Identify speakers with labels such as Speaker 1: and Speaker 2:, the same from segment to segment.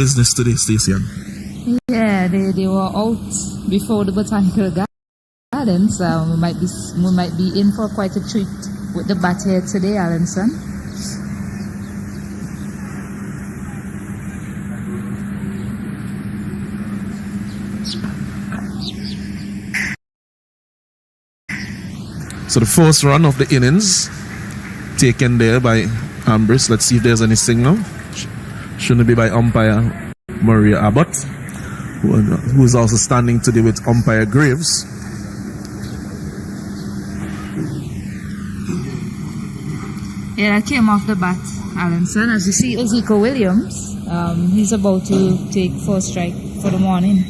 Speaker 1: business today, Stacey?
Speaker 2: Yeah, they were out before the botanical gardens. We might be in for quite a treat with the bat here today, Alanson.
Speaker 1: So the first run of the innings taken there by Ambrose. Let's see if there's any signal. Shouldn't be by umpire Maria Abbott, who is also standing today with umpire Graves.
Speaker 2: Yeah, that came off the bat, Alanson. As you see, Ezekiel Williams, he's about to take first strike for the morning.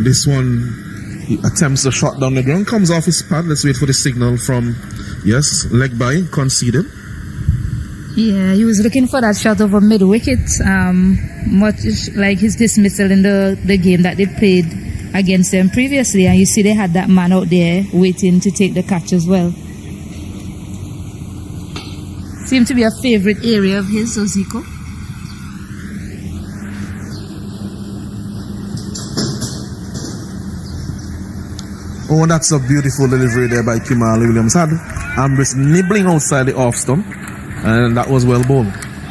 Speaker 1: This one, he attempts a shot down the ground, comes off his pad. Let's wait for the signal from, yes, leg by, conceded.
Speaker 2: Yeah, he was looking for that shot over mid-wicket, much like his dismissal in the game that they played against them previously. And you see they had that man out there waiting to take the catch as well. Seemed to be a favorite area of his, Oziko.
Speaker 1: Oh, that's a beautiful delivery there by Kimali Williams. Had Ambrose nibbling outside the off stump, and that was well bowled.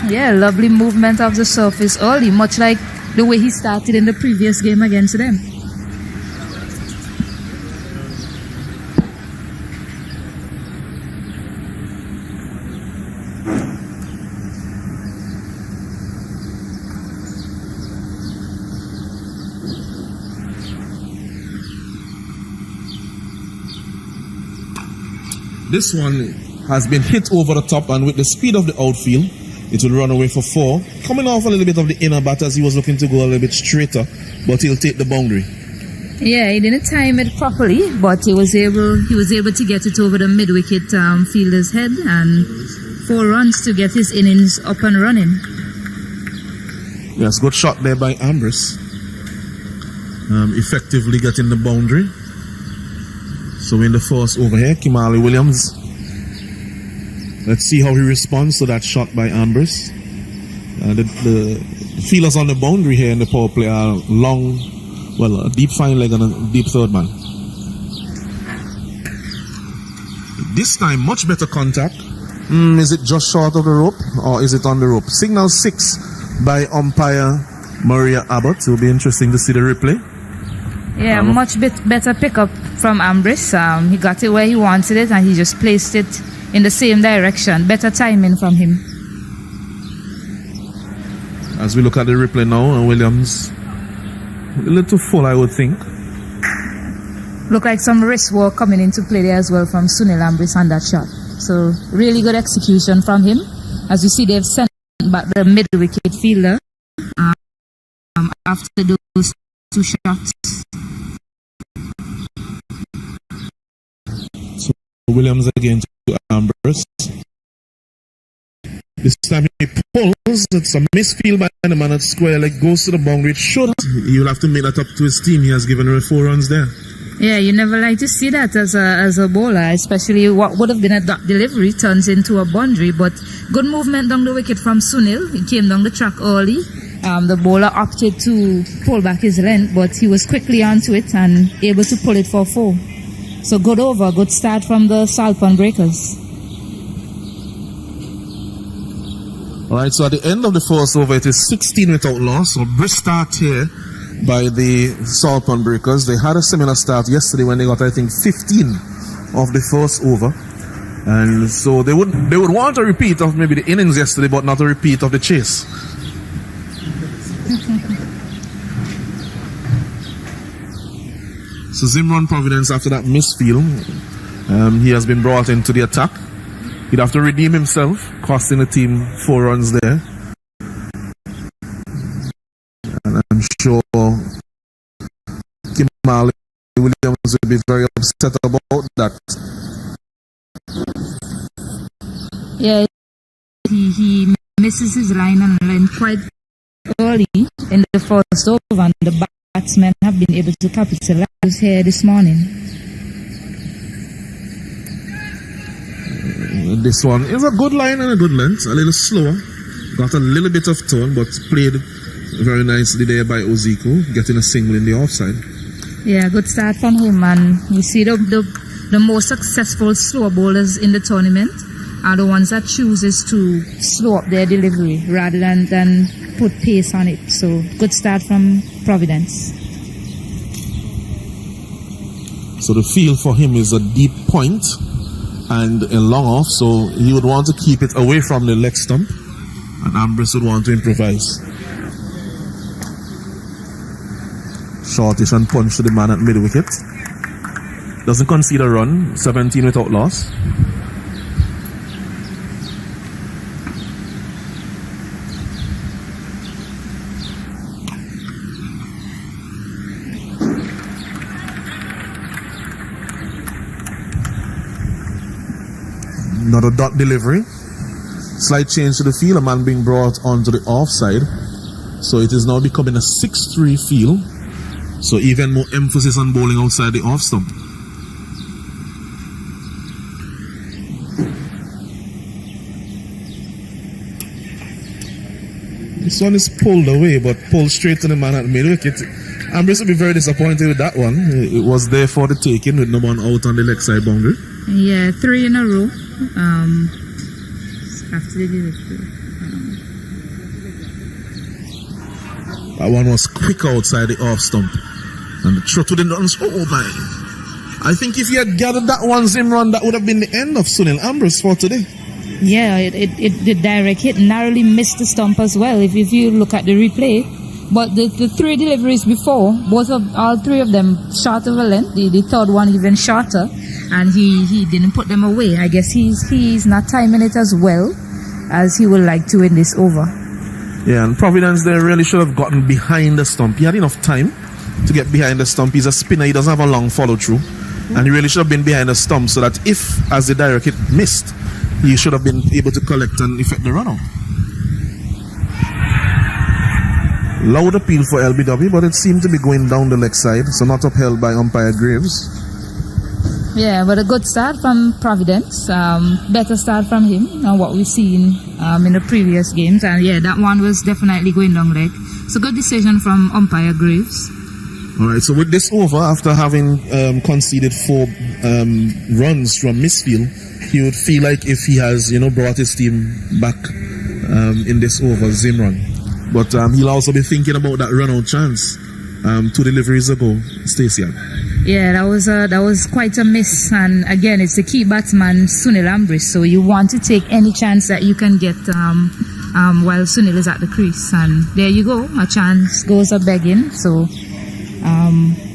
Speaker 2: Yeah, lovely movement of the surface early, much like the way he started in the previous game against them.
Speaker 1: This one has been hit over the top, and with the speed of the outfield, it will run away for 4. Coming off a little bit of the inner bat as he was looking to go a little bit straighter, but he'll take the boundary.
Speaker 2: Yeah, he didn't time it properly, but he was able to get it over the mid-wicket fielder's head, and 4 runs to get his innings up and running.
Speaker 1: Yes, good shot there by Ambrose. Effectively getting the boundary. So in the first over here, Kimali Williams. Let's see how he responds to that shot by Ambrose. The fielders on the boundary here in the power play are long, well, a deep fine leg and a deep third man. This time, much better contact. Is it just short of the rope, or is it on the rope? Signal 6 by umpire Maria Abbott. It will be interesting to see the replay.
Speaker 2: Yeah, much better pickup from Ambrose. He got it where he wanted it, and he just placed it in the same direction. Better timing from him.
Speaker 1: As we look at the replay now, and Williams a little full, I would think.
Speaker 2: Look like some wrist work coming into play there as well from Sunil Ambrose on that shot. So really good execution from him. As you see, they've sent back the mid-wicket fielder after those 2 shots.
Speaker 1: So Williams again to Ambrose. This time he pulls. It's a misfield by the man at square leg, goes to the boundary. It should. You'll have to make that up to his team. He has given away 4 runs there.
Speaker 2: Yeah, you never like to see that as a bowler, especially what would have been a dot delivery turns into a boundary. But good movement down the wicket from Sunil. He came down the track early. The bowler opted to pull back his length, but he was quickly onto it and able to pull it for 4. So good over, good start from the Salpon Breakers.
Speaker 1: Alright, so at the end of the first over, it is 16 without loss. So brisk start here by the Salpon Breakers. They had a similar start yesterday when they got, I think, 15 of the first over. And so they would want a repeat of maybe the innings yesterday, but not a repeat of the chase. So Zimron Providence, after that misfield, he has been brought into the attack. He'd have to redeem himself, costing the team 4 runs there. And I'm sure Kimali Williams will be very upset about that.
Speaker 2: Yeah, he misses his line and line quite early in the first over, and the batsmen have been able to capitalize here this morning.
Speaker 1: This one is a good line and a good length, a little slower, got a little bit of tone, but played very nicely there by Oziko, getting a single in the offside.
Speaker 2: Yeah, good start from him, and you see the most successful slow bowlers in the tournament are the ones that chooses to slow up their delivery rather than put pace on it. So good start from Providence.
Speaker 1: So the field for him is a deep point and a long off, so he would want to keep it away from the leg stump, and Ambrose would want to improvise. Shortish and punch to the man at mid wicket. Doesn't concede a run, 17 without loss. Another dot delivery. Slight change to the field, a man being brought onto the offside. So it is now becoming a 6-3 field. So even more emphasis on bowling outside the off stump. This one is pulled away, but pulled straight to the man at mid wicket. Ambrose will be very disappointed with that one. It was there for the taking with no one out on the leg side boundary.
Speaker 2: Yeah, 3 in a row. After they did it.
Speaker 1: That one was quick outside the off stump. And the throw to the nuns. Oh my. I think if he had gathered that one Zimran, that would have been the end of Sunil Ambrose for today.
Speaker 2: Yeah, the direct hit narrowly missed the stump as well, if you look at the replay. But the 3 deliveries before, all 3 of them short of a length, the third one even shorter, and he didn't put them away. I guess he's not timing it as well as he would like to in this over.
Speaker 1: Yeah, and Providence there really should have gotten behind the stump. He had enough time to get behind the stump. He's a spinner, he doesn't have a long follow through, and he really should have been behind the stump so that if, as the direct hit missed, he should have been able to collect and effect the run out. Loud appeal for LBW, but it seemed to be going down the leg side, so not upheld by umpire Graves.
Speaker 2: Yeah, but a good start from Providence. Better start from him than what we've seen in the previous games. And yeah, that one was definitely going down leg. So good decision from umpire Graves.
Speaker 1: Alright, so with this over, after having conceded 4 runs from misfield, he would feel like if he has, brought his team back in this over, Zimran. But he'll also be thinking about that run-out chance 2 deliveries ago, Stacey.
Speaker 2: Yeah, that was quite a miss, and again, it's the key batsman Sunil Ambrose, so you want to take any chance that you can get while Sunil is at the crease, and there you go, a chance goes a begging. So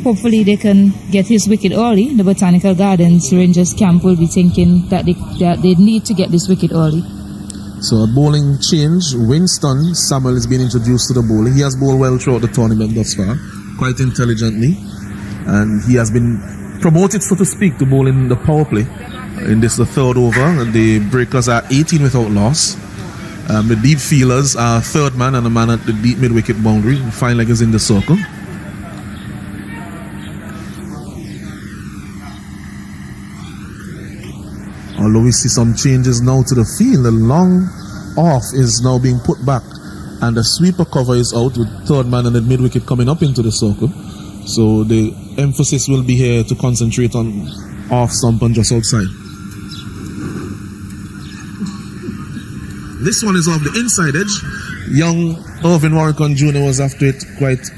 Speaker 2: hopefully they can get his wicket early. The Botanical Gardens Rangers camp will be thinking that they need to get this wicket early.
Speaker 1: So a bowling change. Winston Samuel is being introduced to the bowling. He has bowled well throughout the tournament thus far, quite intelligently. And he has been promoted, so to speak, to bowl in the power play. In this, the 3rd over, the breakers are 18 without loss. The deep fielders are 3rd man and a man at the deep mid-wicket boundary. Fine leg is in the circle. Although we see some changes now to the field, the long off is now being put back, and the sweeper cover is out with 3rd man and the mid-wicket coming up into the circle. So the emphasis will be here to concentrate on off stump and just outside. This one is off the inside edge. Young Irvin Warrington Jr. was after it quite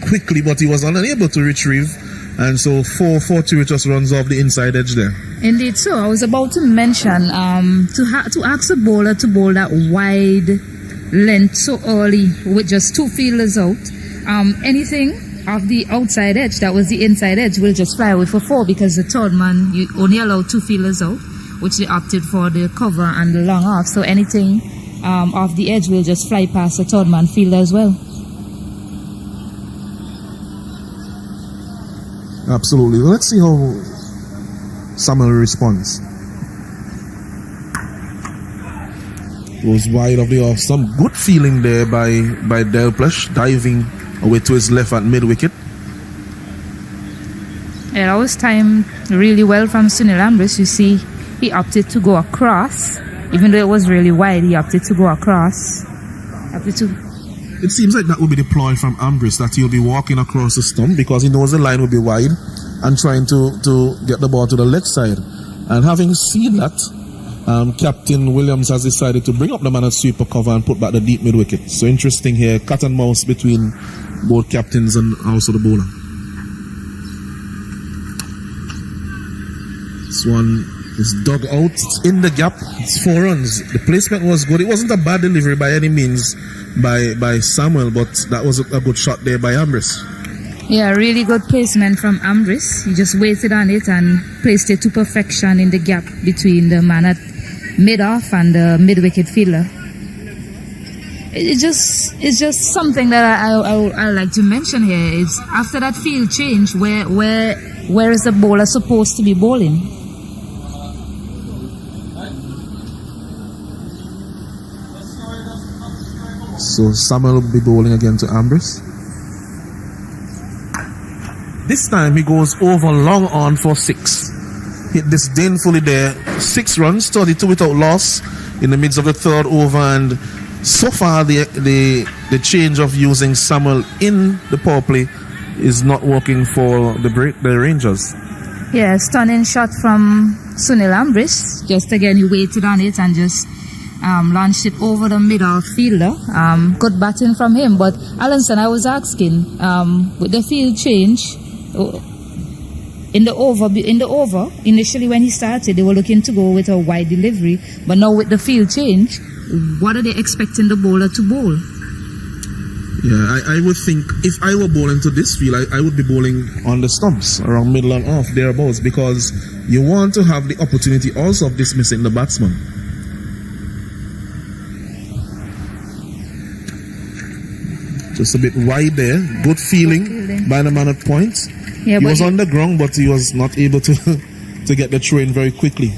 Speaker 1: quickly, but he was unable to retrieve. And so 4-4-2, it just runs off the inside edge there.
Speaker 2: Indeed, so I was about to mention to ask the bowler to bowl that wide length so early with just 2 fielders out. Anything of the outside edge, that was the inside edge, will just fly away for 4, because the 3rd man, you only allow 2 fielders out, which they opted for the cover and the long off. So anything off the edge will just fly past the 3rd man fielder as well.
Speaker 1: Absolutely. Let's see how Samuel responds. Goes wide of the off. Some good feeling there by Del Plush, diving away to his left at mid wicket.
Speaker 2: Yeah, that was timed really well from Sunil Ambrish. You see, he opted to go across. Even though it was really wide, he opted to go across.
Speaker 1: It seems like that would be the ploy from Ambrish, that he'll be walking across the stump because he knows the line will be wide and trying to get the ball to the leg side. And having seen that, Captain Williams has decided to bring up the man at sweeper cover and put back the deep mid wicket. So interesting here, cat and mouse between both captains and also the bowler. This one is dug out, it's in the gap, it's 4 runs. The placement was good. It wasn't a bad delivery by any means by Samuel, but that was a good shot there by Ambrish.
Speaker 2: Yeah, really good placement from Ambrish. He just waited on it and placed it to perfection in the gap between the man at mid-off and the mid-wicket fielder. It's just something that I like to mention here. Is after that field change, where is the bowler supposed to be bowling?
Speaker 1: So Samuel will be bowling again to Ambrish. This time he goes over long on for 6. Hit disdainfully there. 6 runs, 32 without loss in the midst of the 3rd over, and so far the change of using Samuel in the power play is not working for the Rangers.
Speaker 2: Yeah, stunning shot from Sunil Ambrish. Just again, he waited on it and just launched it over the mid-off fielder. Good batting from him. But Alanson, I was asking, with the field change in the over, initially when he started, they were looking to go with a wide delivery. But now with the field change, what are they expecting the bowler to bowl?
Speaker 1: Yeah, I would think if I were bowling to this field, I would be bowling on the stumps around middle and off, thereabouts, because you want to have the opportunity also of dismissing the batsman. Just a bit wide there. Good feeling by the man at point. Yeah, he was on the ground, but he was not able to get the throw in very quickly.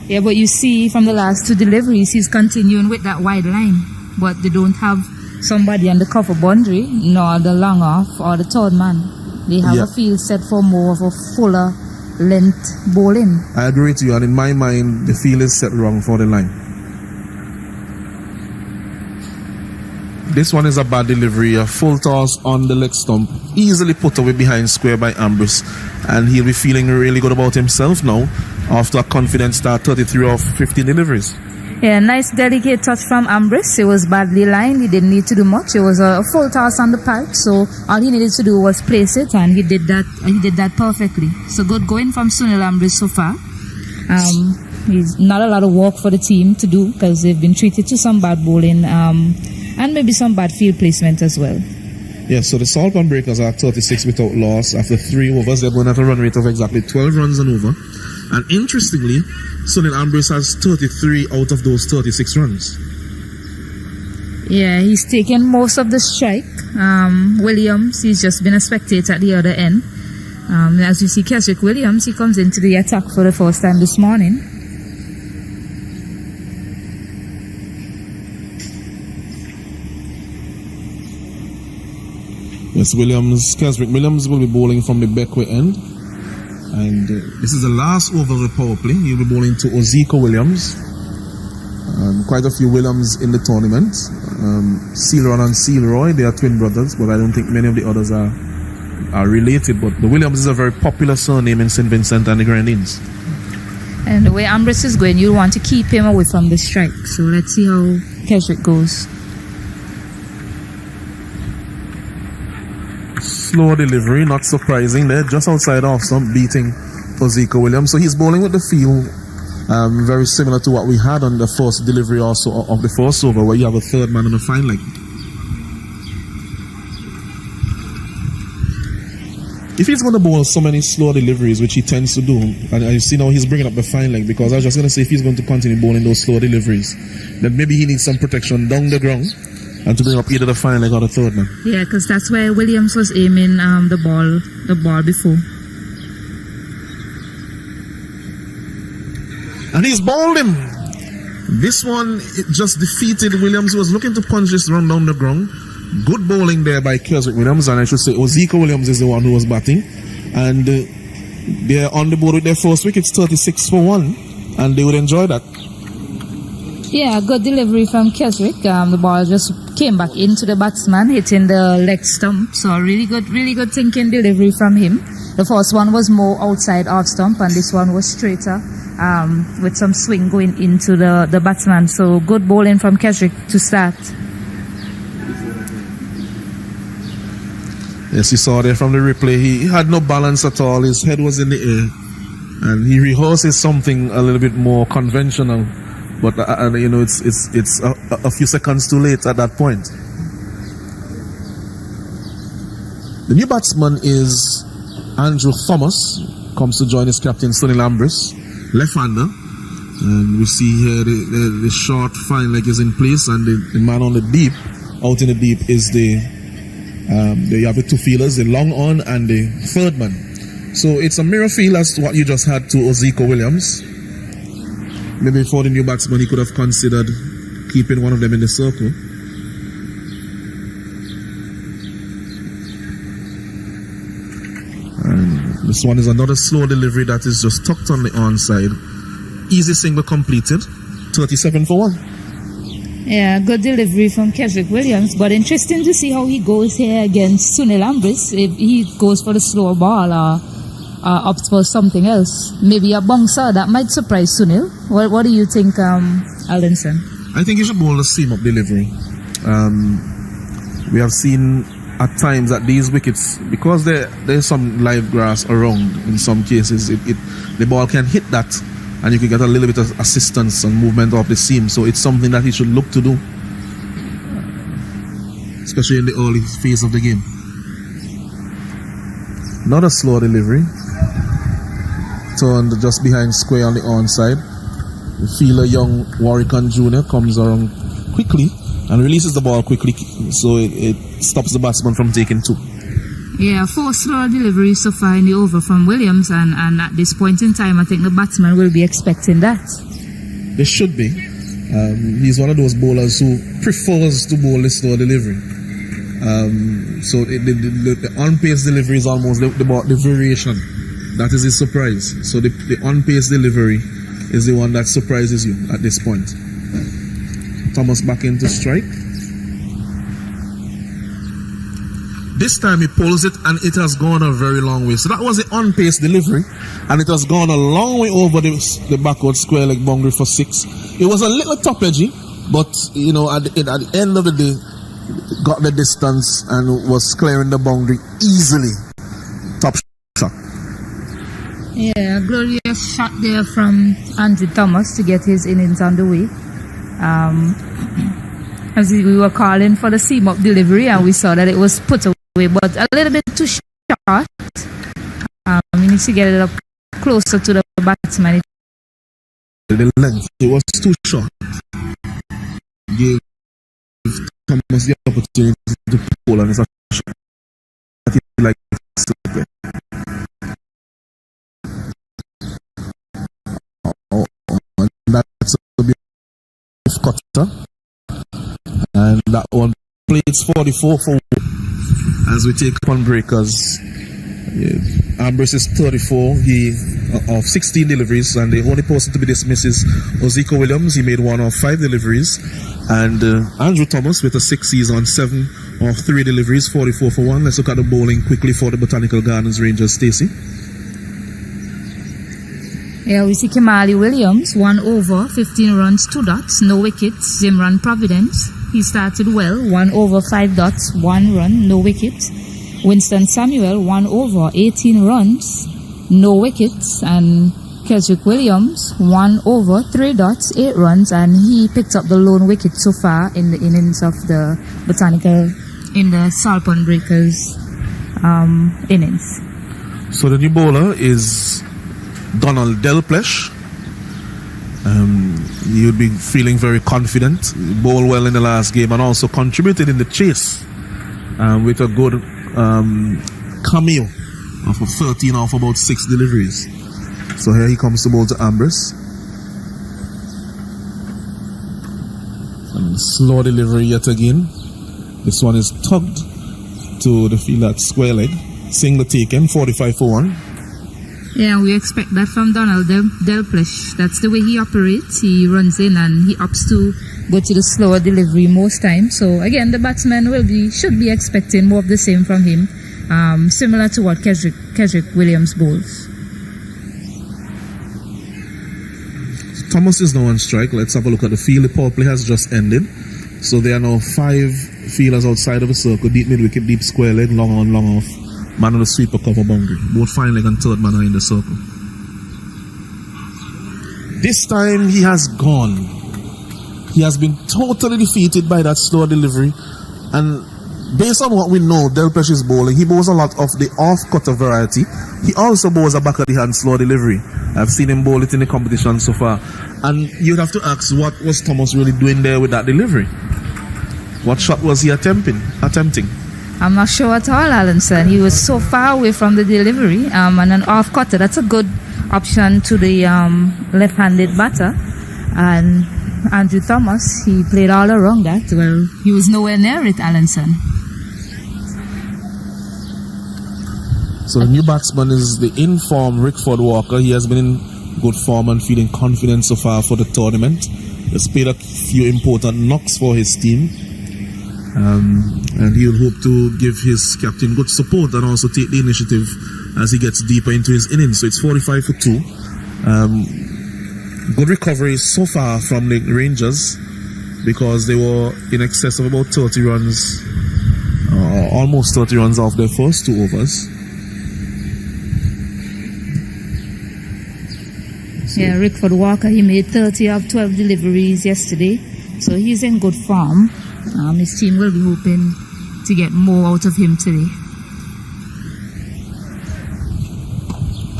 Speaker 2: Yeah, but you see from the last 2 deliveries, he's continuing with that wide line. But they don't have somebody on the cover boundary, nor the long off or the third man. They have a field set for more of a fuller length bowling.
Speaker 1: I agree with you, and in my mind, the field is set wrong for the line. This one is a bad delivery, a full toss on the leg stump, easily put away behind square by Ambrish, and he'll be feeling really good about himself now after a confident start, 33 of 15 deliveries.
Speaker 2: Yeah, nice delicate touch from Ambrish. It was badly lined. He didn't need to do much. It was a full toss on the pipe, so all he needed to do was place it, and he did that. He did that perfectly. So good going from Sunil Ambrish so far. He's not a lot of work for the team to do because they've been treated to some bad bowling. And maybe some bad field placement as well.
Speaker 1: Yeah, so the Saltpan Breakers are 36 without loss. After 3 overs, they're going at a run rate of exactly 12 runs and over. And interestingly, Sunil Ambrish has 33 out of those 36 runs.
Speaker 2: Yeah, he's taken most of the strike. Williams, he's just been a spectator at the other end. As you see, Keswick Williams, he comes into the attack for the first time this morning.
Speaker 1: Yes, Keswick Williams will be bowling from the backway end. And this is the last over of the power play. He'll be bowling to Oziko Williams. Quite a few Williams in the tournament. Sealron and Sealroy, they are twin brothers, but I don't think many of the others are related. But the Williams is a very popular surname in St. Vincent and the Grenadines.
Speaker 2: And the way Ambrish is going, you want to keep him away from the strike. So let's see how Keswick goes.
Speaker 1: Slow delivery, not surprising there, just outside off stump, beating Oziko Williams. So he's bowling with the field very similar to what we had on the first delivery also of the first over, where you have a third man on the fine leg. If he's going to bowl so many slow deliveries, which he tends to do, and I see now he's bringing up the fine leg, because I was just going to say if he's going to continue bowling those slow deliveries, then maybe he needs some protection down the ground and to bring up either the fine leg or the third man.
Speaker 2: Yeah, because that's where Williams was aiming the ball before.
Speaker 1: And he's bowled him. This one, it just defeated Williams, who was looking to punch this run down the ground. Good bowling there by Keswick Williams, and I should say Oziko Williams is the one who was batting. And they're on the board with their first wickets, 36 for 1, and they would enjoy that.
Speaker 2: Yeah, good delivery from Keswick. The ball just came back into the batsman, hitting the leg stump. So really good thinking delivery from him. The first one was more outside off stump, and this one was straighter, with some swing going into the batsman. So good bowling from Keswick to start.
Speaker 1: Yes, you saw there from the replay, he had no balance at all. His head was in the air, and he rehearses something a little bit more conventional. But you know, it's a few seconds too late at that point. The new batsman is Andrew Thomas, comes to join his captain Sunil Ambrose, left-hander. And we see here the short fine leg is in place, and the man on the deep, out in the deep, is you have the two fielders, the long on and the third man. So it's a mirror feel as to what you just had to Oziko Williams. Maybe for the new batsman, he could have considered keeping one of them in the circle. And this one is another slow delivery that is just tucked on the onside. Easy single completed, 37 for 1.
Speaker 2: Yeah, good delivery from Keswick Williams, but interesting to see how he goes here against Sunil Ambrose. If he goes for the slower ball or opts for something else, maybe a bouncer, that might surprise Sunil. What do you think, Aldenson?
Speaker 1: I think he should bowl the seam-up delivery. We have seen at times that these wickets, because there's some live grass around, in some cases, the ball can hit that, and you can get a little bit of assistance and movement off the seam. So it's something that he should look to do, especially in the early phase of the game. Not a slow delivery. Turned just behind square on the onside. The fielder, young Warwickon Jr., comes around quickly and releases the ball quickly, so it stops the batsman from taking 2.
Speaker 2: Yeah, 4 slow deliveries so far in the over from Williams, and at this point in time, I think the batsman will be expecting that.
Speaker 1: They should be. He's one of those bowlers who prefers to bowl the slow delivery. So the on-pace delivery is almost the variation. That is his surprise. So the on-pace delivery is the one that surprises you at this point. Thomas back into strike. This time he pulls it, and it has gone a very long way. So that was the on-pace delivery, and it has gone a long way over the backward square leg boundary for 6. It was a little top-edgy, but you know, at the end of the day, got the distance and was clearing the boundary easily. Top shot.
Speaker 2: Yeah, glorious shot there from Andrew Thomas to get his innings underway. As we were calling for the seam-up delivery, and we saw that it was put away, but a little bit too short. We need to get it up closer to the batsman.
Speaker 1: The length, it was too short. Gave Thomas the opportunity to pull, and it's a shot that he likes to play. And that's a beautiful cutter. And that one plays 44 for 1 as we take on breakers. Ambrose is 34. He of 16 deliveries, and the only person to be dismissed is Oziko Williams. He made 1 of 5 deliveries, and Andrew Thomas with a 6. He's on 7 of 3 deliveries, 44 for 1. Let's look at the bowling quickly for the Botanical Gardens Rangers. Stacey.
Speaker 2: Yeah, we see Kimali Williams, 1 over, 15 runs, 2 dots, no wickets. Zimran Providence, he started well, 1 over, 5 dots, 1 run, no wickets. Winston Samuel, 1 over, 18 runs, no wickets. And Keswick Williams, 1 over, 3 dots, 8 runs, and he picked up the lone wicket so far in the innings of the Botanical, in the Salpon Breakers innings.
Speaker 1: So the new bowler is Donald Delplesh. He would be feeling very confident. He bowled well in the last game and also contributed in the chase with a good cameo of a 13 off about 6 deliveries. So here he comes to bowl to Ambrose. Slow delivery yet again. This one is tugged to the field at square leg. Single taken, 45 for 1.
Speaker 2: Yeah, we expect that from Donald Delplesh. That's the way he operates. He runs in and he opts to go to the slower delivery most times. So again, the batsman should be expecting more of the same from him, similar to what Kesrick Williams bowls.
Speaker 1: Thomas is now on strike. Let's have a look at the field. The power play has just ended. So there are now 5 fielders outside of the circle. Deep mid-wicket, deep square leg, long on, long off. Man on the sweeper cover boundary. Both fine leg and third man are in the circle. This time he has gone. He has been totally defeated by that slow delivery. And based on what we know, Delpech is bowling. He bowls a lot of the off-cutter variety. He also bowls a back of the hand slow delivery. I've seen him bowl it in the competition so far. And you'd have to ask, what was Thomas really doing there with that delivery? What shot was he attempting?
Speaker 2: I'm not sure at all, Alanson. He was so far away from the delivery, and an off-cutter. That's a good option to the left-handed batter. And Andrew Thomas, he played all around that. Well, he was nowhere near it, Alanson.
Speaker 1: So the new batsman is the in-form Rickford Walker. He has been in good form and feeling confident so far for the tournament. He's played a few important knocks for his team. And he'll hope to give his captain good support and also take the initiative as he gets deeper into his innings. So it's 45 for 2. Good recovery so far from the Rangers, because they were in excess of about 30 runs, almost 30 runs off their first 2 overs.
Speaker 2: Yeah, Rickford Walker, he made 30 of 12 deliveries yesterday, so he's in good form. His team will be hoping to get more out of him today.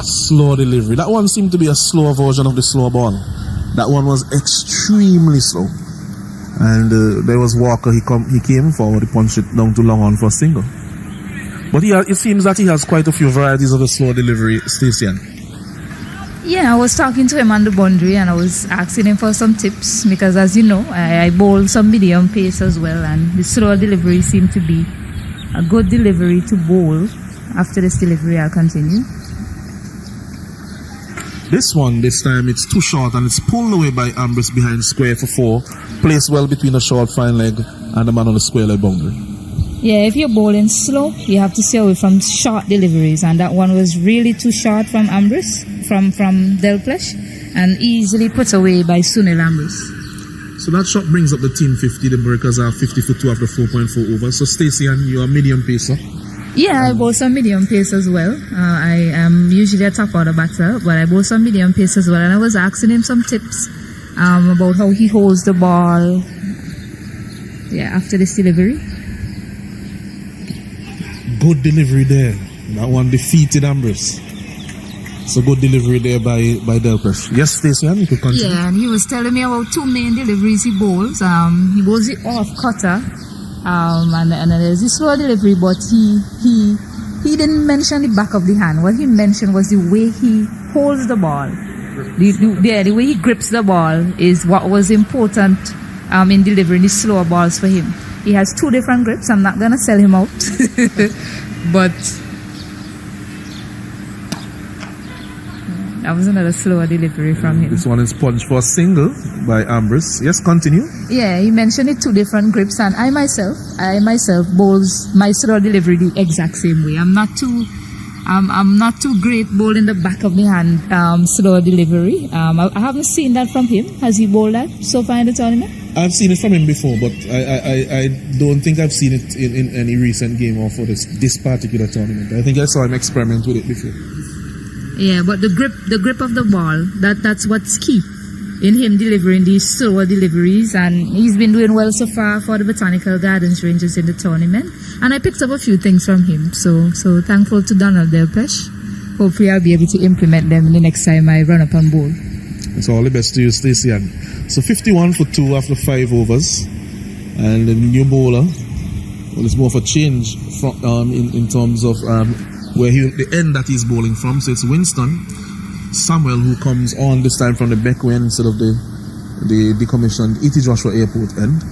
Speaker 1: Slow delivery. That one seemed to be a slower version of the slow ball. That one was extremely slow. And there was Walker, he came forward, he punched it down to long on for a single. But it seems that he has quite a few varieties of the slow delivery, Stacey.
Speaker 2: Yeah, I was talking to him on the boundary and I was asking him for some tips, because as you know, I bowl some medium pace as well, and the slow delivery seemed to be a good delivery to bowl. After this delivery, I'll continue.
Speaker 1: This time it's too short and it's pulled away by Ambrose behind square for 4. Placed well between the short fine leg and the man on the square leg boundary.
Speaker 2: Yeah, if you're bowling slow, you have to stay away from short deliveries, and that one was really too short from Ambrose, from Delpech, and easily put away by Sunil Ambrose.
Speaker 1: So that shot brings up the team 50. The Breakers are 50 for 2 after 4.4 overs. So Stacey, and you're a medium pacer.
Speaker 2: Yeah, I bowl some medium pace as well. I am usually a top order batter, but I bowl some medium pace as well. And I was asking him some tips about how he holds the ball. Yeah, after this delivery.
Speaker 1: Good delivery there. That one defeated Ambrose. So good delivery there by Delpech. Yes, Stacey, you could continue.
Speaker 2: Yeah, and he was telling me about 2 main deliveries he bowls. He bowls the off cutter. And there's the slow delivery, but he didn't mention the back of the hand. What he mentioned was the way he holds the ball. The way he grips the ball is what was important in delivering the slower balls for him. He has 2 different grips. I'm not gonna sell him out, but that was another slower delivery from him.
Speaker 1: This one is punched for a single by Ambrose. Yes, continue.
Speaker 2: Yeah, he mentioned it 2 different grips, and I myself bowls my slow delivery the exact same way. I'm not too great bowling the back of the hand slow delivery. I haven't seen that from him. Has he bowled that so far in the tournament?
Speaker 1: I've seen it from him before, but I don't think I've seen it in any recent game or for this particular tournament. I think I saw him experiment with it before.
Speaker 2: Yeah, but the grip of the ball, that's what's key in him delivering these slower deliveries, and he's been doing well so far for the Botanical Gardens Rangers in the tournament. And I picked up a few things from him, so thankful to Donald Delpech. Hopefully I'll be able to implement them the next time I run up on bowl.
Speaker 1: It's all the best to you, Stacey. So 51 for 2 after 5 overs, and the new bowler, well, it's more of a change from in terms of the end that he's bowling from. So it's Winston Samuel who comes on this time from the back end instead of the decommissioned E.T. Joshua Airport end.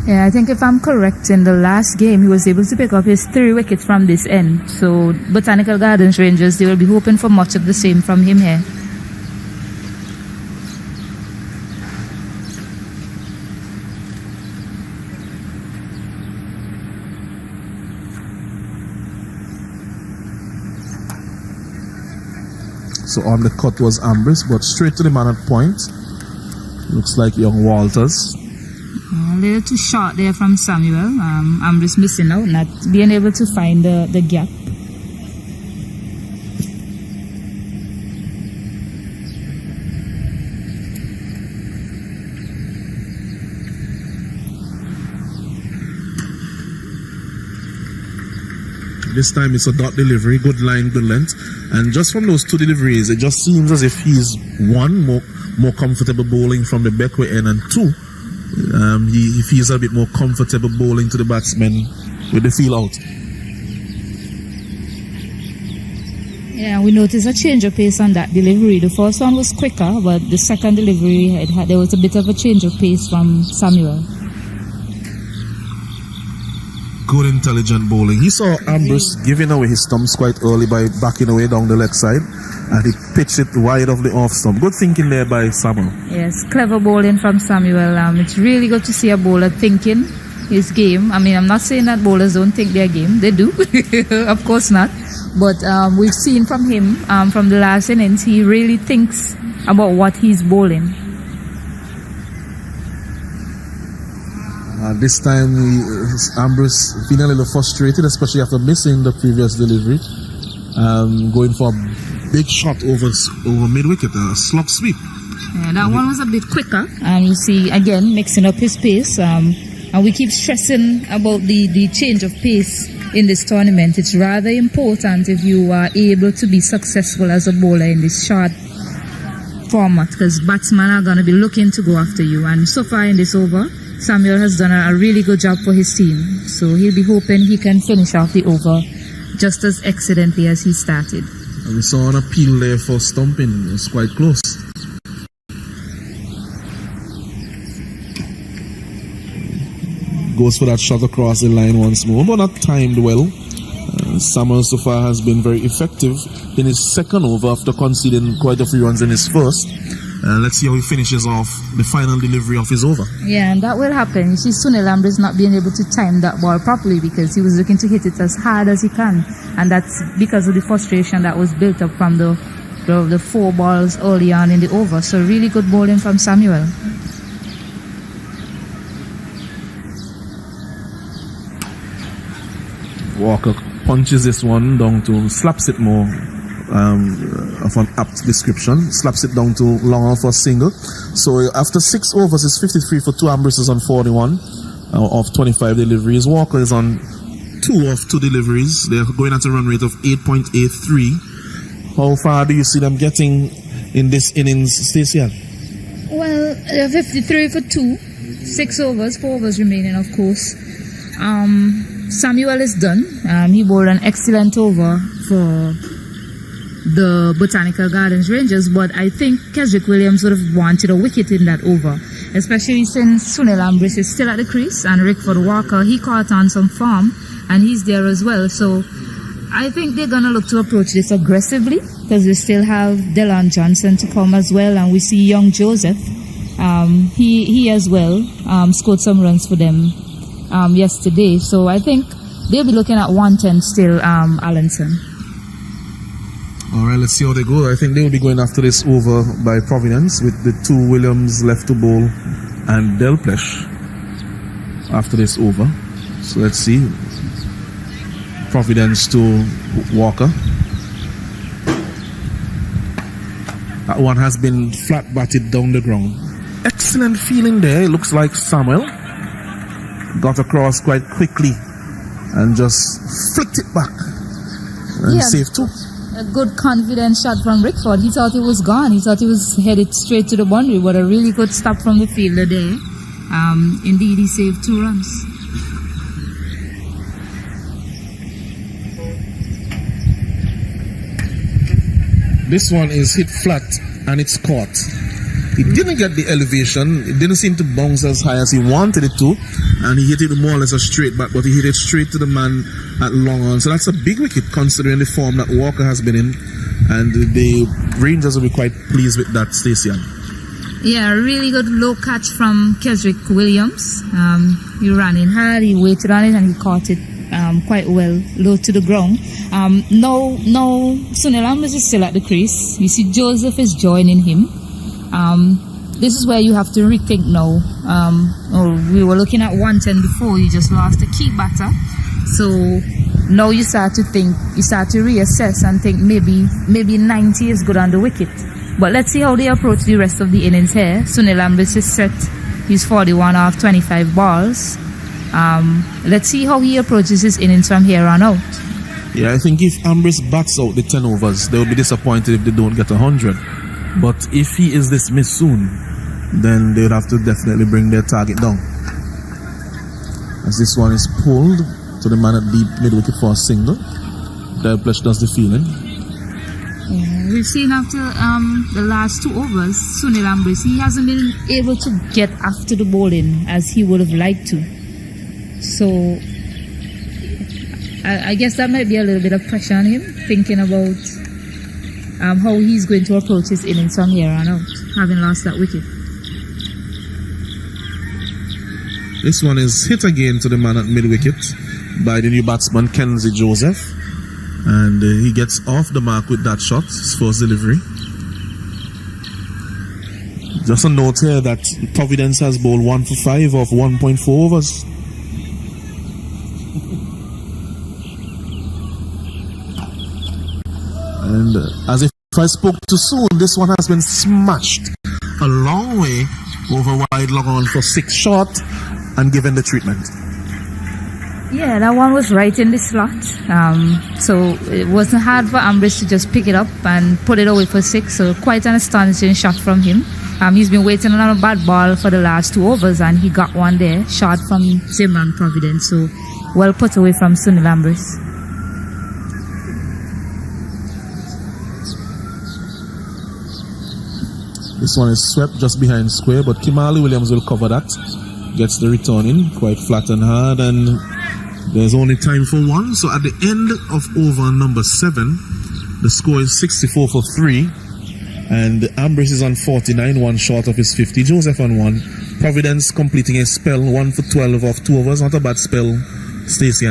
Speaker 2: Yeah, I think if I'm correct, in the last game, he was able to pick up his 3 wickets from this end. So, Botanical Gardens Rangers, they will be hoping for much of the same from him here.
Speaker 1: So on the cut was Ambrose, but straight to the man at point. Looks like young Walters.
Speaker 2: A little too short there from Samuel. Ambrose missing out, not being able to find the gap.
Speaker 1: This time it's a dot delivery, good line, good length. And just from those 2 deliveries, it just seems as if he's one, more comfortable bowling from the backway end, and 2, he feels a bit more comfortable bowling to the batsman with the feel out.
Speaker 2: Yeah, we noticed a change of pace on that delivery. The first one was quicker, but the second delivery, there was a bit of a change of pace from Samuel.
Speaker 1: Good intelligent bowling. He saw Ambrose giving away his stumps quite early by backing away down the leg side, and he pitched it wide of the off stump. Good thinking there by Samuel.
Speaker 2: Yes, clever bowling from Samuel. It's really good to see a bowler thinking his game. I mean, I'm not saying that bowlers don't think their game. They do. Of course not. But we've seen from him, from the last innings, he really thinks about what he's bowling.
Speaker 1: This time, Ambrose feeling a little frustrated, especially after missing the previous delivery. Going for a big shot over mid-wicket, a slop sweep.
Speaker 2: Yeah, that one was a bit quicker. And you see, again, mixing up his pace. And we keep stressing about the change of pace in this tournament. It's rather important if you are able to be successful as a bowler in this short format, because batsmen are going to be looking to go after you. And so far in this over, Samuel has done a really good job for his team. So he'll be hoping he can finish off the over just as excellently as he started.
Speaker 1: And we saw an appeal there for stumping. It was quite close. Goes for that shot across the line once more, but not timed well. Samuel so far has been very effective in his second over after conceding quite a few runs in his first. Let's see how he finishes off the final delivery of his over.
Speaker 2: Yeah, and that will happen. You see, Sunil Ambrose not being able to time that ball properly because he was looking to hit it as hard as he can. And that's because of the frustration that was built up from the 4 balls early on in the over. So really good bowling from Samuel.
Speaker 1: Walker punches this one down to, slaps it more. Of an apt description, slaps it down to long on for a single. So after 6 overs, it's 53 for 2. Ambrose is on 41 of 25 deliveries. Walker is on 2 of 2 deliveries. They're going at a run rate of 8.83. How far do you see them getting in this innings, Stacey?
Speaker 2: Well, 53 for 2, 6 overs, 4 overs remaining, of course. Samuel is done. He bowled an excellent over for the Botanical Gardens Rangers, but I think Keswick Williams would have wanted a wicket in that over, especially since Sunil Ambrose is still at the crease and Rickford Walker, he caught on some form and he's there as well. So I think they're going to look to approach this aggressively because we still have Delon Johnson to come as well, and we see young Joseph. He as well scored some runs for them yesterday. So I think they'll be looking at 110 still, Allenson.
Speaker 1: Alright, let's see how they go. I think they will be going after this over by Providence with the 2 Williams left to bowl and Delplesh after this over. So let's see. Providence to Walker. That one has been flat batted down the ground. Excellent feeling there. It looks like Samuel got across quite quickly and just flicked it back and saved 2.
Speaker 2: A good confident shot from Rickford. He thought it was gone. He thought he was headed straight to the boundary, but a really good stop from the fielder there. Indeed, he saved 2 runs.
Speaker 1: This one is hit flat and it's caught. He didn't get the elevation. It didn't seem to bounce as high as he wanted it to. And he hit it more or less a straight back, but he hit it straight to the man at long on. So that's a big wicket considering the form that Walker has been in. And the Rangers will be quite pleased with that, Stacey.
Speaker 2: Yeah, really good low catch from Keswick Williams. He ran in hard, he waited on it, and he caught it quite well, low to the ground. Now Sunil Ambrose is still at the crease. You see Joseph is joining him. This is where you have to rethink now. We were looking at 110 before, you just lost a key batter. So now you start to think, you start to reassess and think maybe 90 is good on the wicket. But let's see how they approach the rest of the innings here. Sunil Ambrose is set. He's 41 off 25 balls. Let's see how he approaches his innings from here on out.
Speaker 1: Yeah, I think if Ambrose bats out the 10 overs, they will be disappointed if they don't get 100. But if he is dismissed soon, then they would have to definitely bring their target down. As this one is pulled to the man at deep mid-wicket for a single. Delplesh does the fielding.
Speaker 2: Yeah, we've seen after the last 2 overs, Sunil Ambrose, he hasn't been able to get after the bowling as he would have liked to. So I guess that might be a little bit of pressure on him, thinking about how he's going to approach his innings from here on out, having lost that wicket.
Speaker 1: This one is hit again to the man at mid-wicket by the new batsman, Kenzie Joseph. And he gets off the mark with that shot, his first delivery. Just a note here that Providence has bowled 1 for 5 off 1.4 overs. And as if I spoke too soon, this one has been smashed a long way over wide long on for 6 short and given the treatment.
Speaker 2: Yeah, that one was right in the slot. So it wasn't hard for Ambrose to just pick it up and put it away for 6. So quite an astonishing shot from him. He's been waiting on a bad ball for the last 2 overs and he got one there, shot from Simran Providence. So well put away from Sunil Ambrose.
Speaker 1: This one is swept just behind square, but Kimali Williams will cover that. Gets the return in, quite flat and hard, and there's only time for one. So at the end of over number 7, the score is 64 for 3, and Ambrose is on 49, 1 short of his 50. Joseph on 1. Providence completing a spell, 1 for 12 off 2 overs. Not a bad spell, Stacey.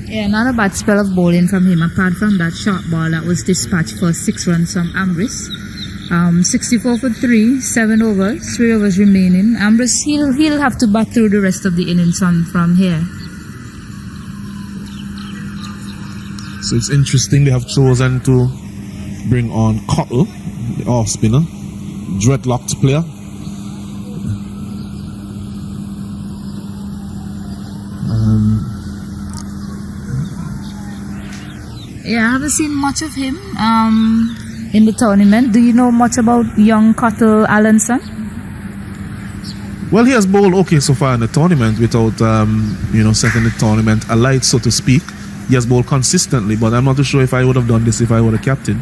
Speaker 2: Yeah, not a bad spell of bowling from him, apart from that short ball that was dispatched for 6 runs from Ambrose. 64 for 3, 7 overs, 3 overs remaining. Ambrose, he'll have to bat through the rest of the innings from here.
Speaker 1: So it's interesting, they have chosen to bring on Cottle, the off spinner, dreadlocked player.
Speaker 2: Yeah, I haven't seen much of him in the tournament. Do you know much about young Cottle Allenson?
Speaker 1: Well, he has bowled okay so far in the tournament without, setting the tournament alight, so to speak. He has bowled consistently, but I'm not too sure if I would have done this if I were the captain.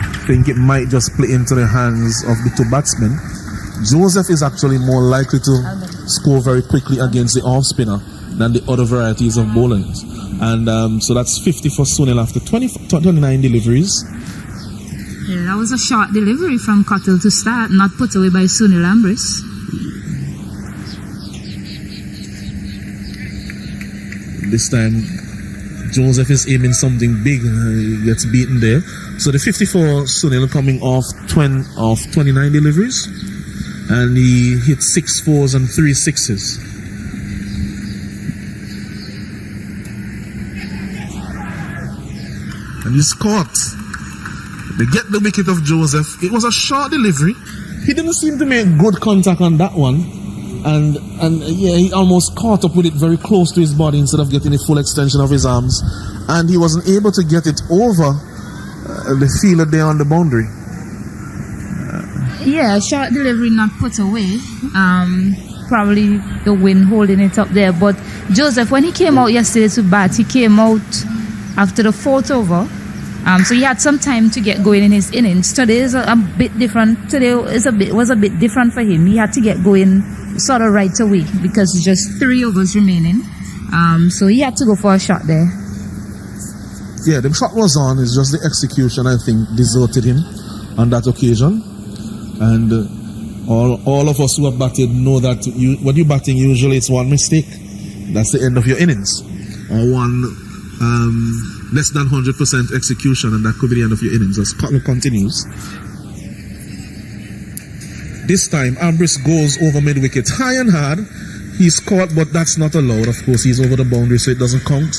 Speaker 1: I think it might just play into the hands of the 2 batsmen. Joseph is actually more likely to score very quickly against the off spinner than the other varieties of bowling. And so that's 50 for Sunil after 29 deliveries.
Speaker 2: Yeah, that was a short delivery from Cottle to start, not put away by Sunil Ambrose.
Speaker 1: This time, Joseph is aiming something big. He gets beaten there. So the 50 for Sunil coming off 29 deliveries. And he hit 6 4s and 3 6s. And he's caught. They get the wicket of Joseph. It was a short delivery. He didn't seem to make good contact on that one. And yeah, he almost caught up with it very close to his body instead of getting the full extension of his arms. And he wasn't able to get it over the fielder there on the boundary.
Speaker 2: Yeah, short delivery not put away. Probably the wind holding it up there. But Joseph, when he came out yesterday to bat, he came out after the 4th over. So he had some time to get going in his innings. Today is a bit different. Today was a bit different for him. He had to get going sort of right away because it's just 3 overs remaining. So he had to go for a shot there.
Speaker 1: Yeah, the shot was on. It's just the execution, I think, deserted him on that occasion. And all of us who have batted know that when you're batting, usually it's one mistake. That's the end of your innings. Or one less than 100% execution, and that could be the end of your innings. As Cutler continues. This time, Ambrose goes over mid-wicket high and hard. He's caught, but that's not allowed. Of course, he's over the boundary, so it doesn't count.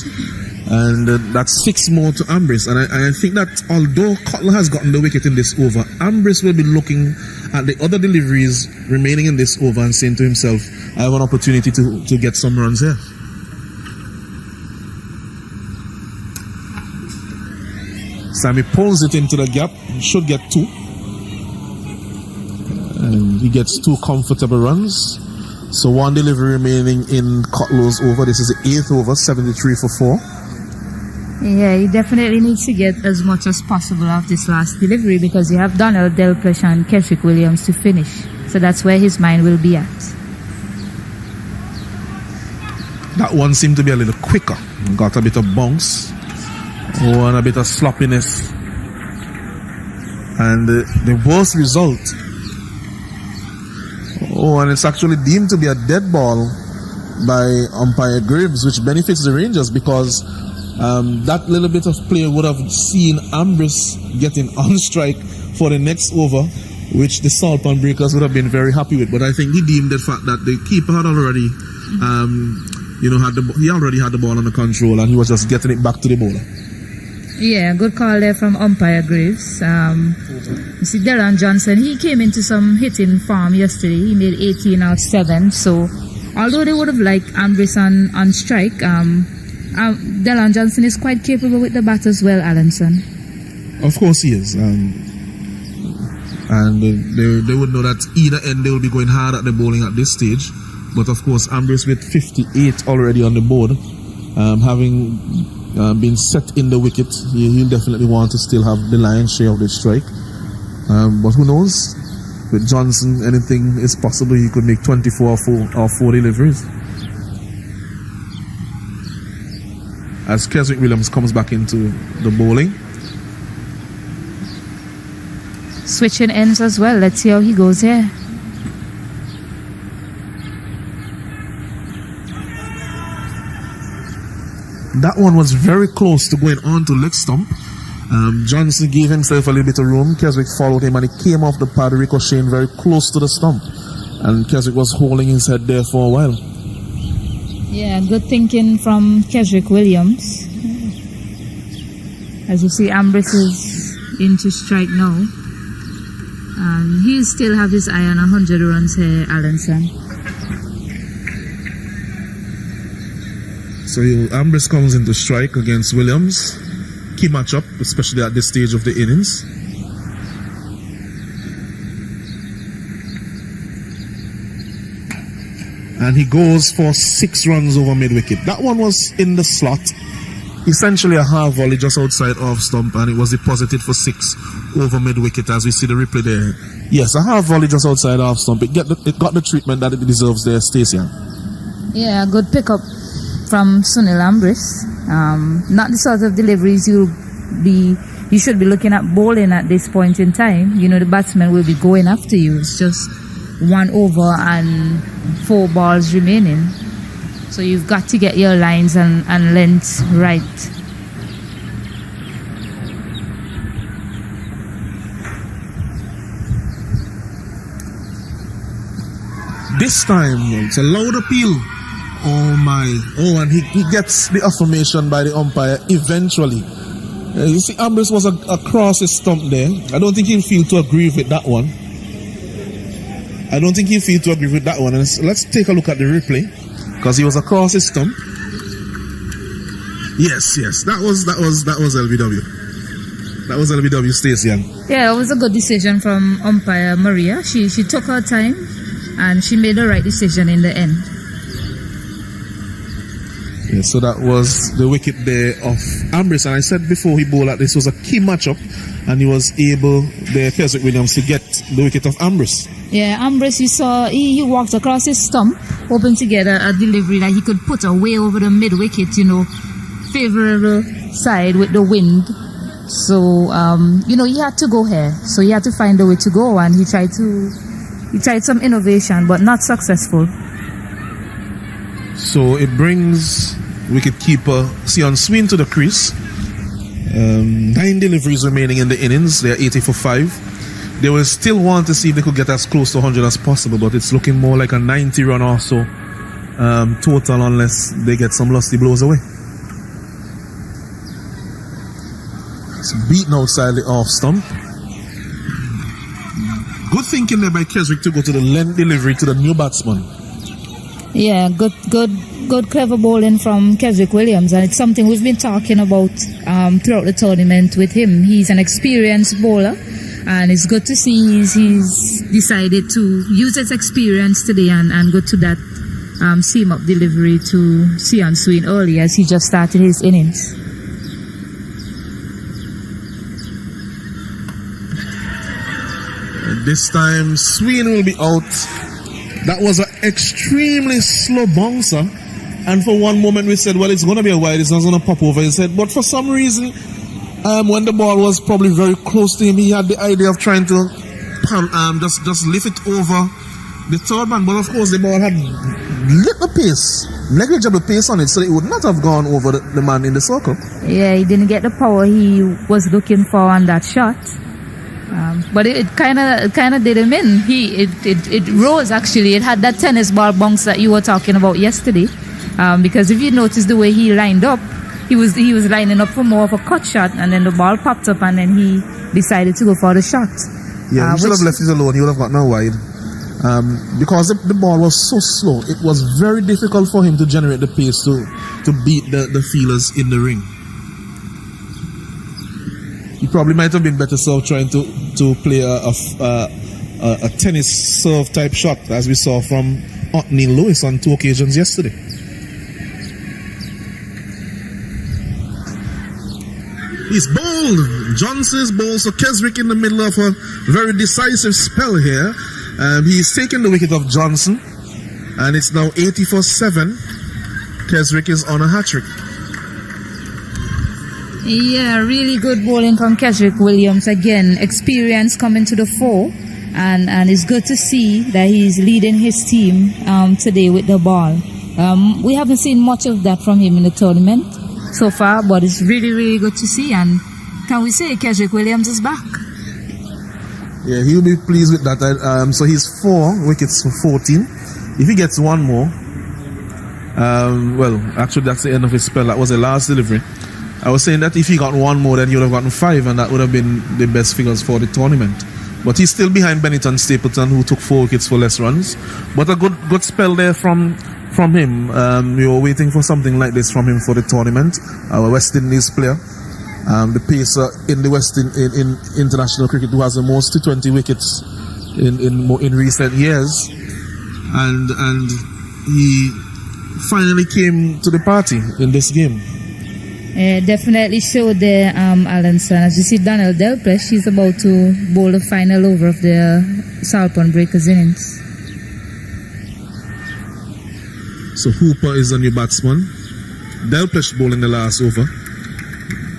Speaker 1: And that's 6 more to Ambrose. And I think that although Cutler has gotten the wicket in this over, Ambrose will be looking at the other deliveries remaining in this over and saying to himself, I have an opportunity to get some runs here. Sammy pulls it into the gap. He should get 2. And he gets 2 comfortable runs. So 1 delivery remaining in Cutler's over. This is the 8th over, 73 for 4.
Speaker 2: Yeah, he definitely needs to get as much as possible of this last delivery because you have Donald, Delpech and Keswick Williams to finish. So that's where his mind will be at.
Speaker 1: That one seemed to be a little quicker. Got a bit of bounce. And a bit of sloppiness. And the worst result. And it's actually deemed to be a dead ball by umpire Graves, which benefits the Rangers because that little bit of play would have seen Ambrose getting on strike for the next over, which the Saltpan Breakers would have been very happy with. But I think he deemed the fact that the keeper had already, he already had the ball under control and he was just getting it back to the bowler.
Speaker 2: Yeah, good call there from umpire Graves. You see, Dylan Johnson, he came into some hitting form yesterday. He made 18 out of 7. So, although they would have liked Ambrose on strike, Dylan Johnson is quite capable with the bat as well, Alanson.
Speaker 1: Of course he is. And they would know that either end they will be going hard at the bowling at this stage. But of course, Ambrose with 58 already on the board, having been set in the wicket, he'll definitely want to still have the lion's share of the strike. But who knows? With Johnson, anything is possible. He could make 24 or 4 deliveries. As Keswick Williams comes back into the bowling.
Speaker 2: Switching ends as well. Let's see how he goes here.
Speaker 1: That one was very close to going on to leg stump. Johnson gave himself a little bit of room. Keswick followed him and he came off the pad, ricocheting very close to the stump. And Keswick was holding his head there for a while.
Speaker 2: Yeah, good thinking from Keswick Williams. As you see, Ambrose is into strike now. He'll still have his eye on 100 runs here, Alanson.
Speaker 1: So Ambrose comes into strike against Williams. Key matchup, especially at this stage of the innings. And he goes for 6 runs over mid-wicket. That one was in the slot. Essentially a half volley just outside off stump, and it was deposited for 6 over mid-wicket as we see the replay there. Yes, a half volley just outside off stump. It got the treatment that it deserves there, Stacey.
Speaker 2: Yeah, good pickup from Sunil Ambrose. Not the sort of deliveries you should be looking at bowling at this point in time. You know, the batsman will be going after you. It's just 1 over and 4 balls remaining. So you've got to get your lines and lengths right.
Speaker 1: This time, it's a loud appeal. Oh my. Oh, and he gets the affirmation by the umpire eventually. You see, Ambrose was across his stump there. I don't think he'll feel too aggrieved with that one. And let's take a look at the replay. Because he was across his stump. Yes. That was LBW. That was LBW, Stacey.
Speaker 2: Yeah, it was a good decision from umpire Maria. She took her time and she made the right decision in the end.
Speaker 1: Yeah, so that was the wicket there of Ambrose, and I said before he bowled that this was a key matchup, and he was able, the Keswick Williams, to get the wicket of Ambrose.
Speaker 2: Yeah, Ambrose, you saw, he walked across his stump, hoping to get a delivery that he could put away over the mid wicket, you know, favorable side with the wind. So, you know, he had to go here. So he had to find a way to go, and he tried some innovation, but not successful.
Speaker 1: So it brings wicketkeeper Sion Sween to the crease. 9 deliveries remaining in the innings. They are 80 for 5. They will still want to see if they could get as close to 100 as possible, but it's looking more like a 90 run or so total, unless they get some lusty blows away. It's beaten outside the off stump. Good thinking there by Keswick to go to the length delivery to the new batsman.
Speaker 2: Yeah, good, clever bowling from Keswick Williams, and it's something we've been talking about throughout the tournament with him. He's an experienced bowler, and it's good to see he's decided to use his experience today and go to that seam-up delivery to Sion Sween early as he just started his innings.
Speaker 1: This time, Sween will be out. That was an extremely slow bouncer. And for one moment we said, well, it's going to be a wide, it's not going to pop over. He said, but for some reason, when the ball was probably very close to him, he had the idea of trying to just lift it over the third man. But of course, the ball had little pace, negligible pace on it, so it would not have gone over the man in the circle. Yeah,
Speaker 2: he didn't get the power he was looking for on that shot. But it kind of did him in. It rose actually. It had that tennis ball bounce that you were talking about yesterday. Because if you notice the way he lined up, he was lining up for more of a cut shot, and then the ball popped up, and then he decided to go for the shot.
Speaker 1: Yeah, he should have left it alone. He would have gotten out wide. Because the ball was so slow, it was very difficult for him to generate the pace to beat the fielders in the ring. He probably might have been better served trying to play a tennis serve type shot, as we saw from Neil Lewis on 2 occasions yesterday. He's bowled. Johnson's bowled. So Keswick in the middle of a very decisive spell here. He's taken the wicket of Johnson, and it's now 80 for 7. Keswick is on a hat-trick.
Speaker 2: Yeah, really good bowling from Keswick Williams. Again, experience coming to the fore, and it's good to see that he's leading his team today with the ball. We haven't seen much of that from him in the tournament so far, but it's really, really good to see. And can we say Keswick Williams is back?
Speaker 1: Yeah, he'll be pleased with that. So he's 4 wickets for 14. If he gets one more, well, actually that's the end of his spell. That was the last delivery. I was saying that if he got one more, then he would have gotten 5, and that would have been the best figures for the tournament. But he's still behind Bennington Stapleton, who took 4 wickets for less runs. But a good spell there from him. We were waiting for something like this from him for the tournament. Our West Indies player, the pacer in the in international cricket, who has the most T20 wickets in recent years, and he finally came to the party in this game.
Speaker 2: Definitely showed there, Alanson. As you see, Donald Delpesh, he's about to bowl the final over of the Salpon Breakers innings.
Speaker 1: So Hooper is the new batsman. Delpesh bowling the last over.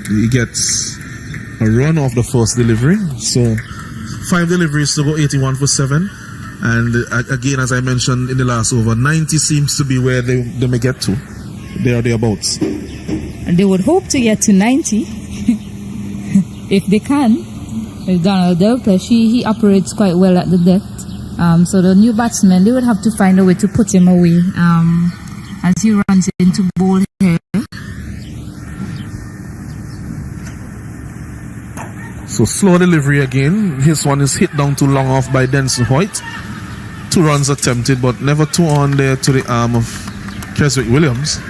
Speaker 1: He gets a run off the first delivery. So 5 deliveries to go, 81 for 7. And again, as I mentioned in the last over, 90 seems to be where they may get to. There are thereabouts.
Speaker 2: And they would hope to get to 90 if they can. With Donald Delpesh, he operates quite well at the depth. So the new batsman, they would have to find a way to put him away as he runs into bowl here.
Speaker 1: So slow delivery again. His one is hit down too long off by Denson Hoyt. 2 runs attempted, but never 2 on there to the arm of Keswick Williams.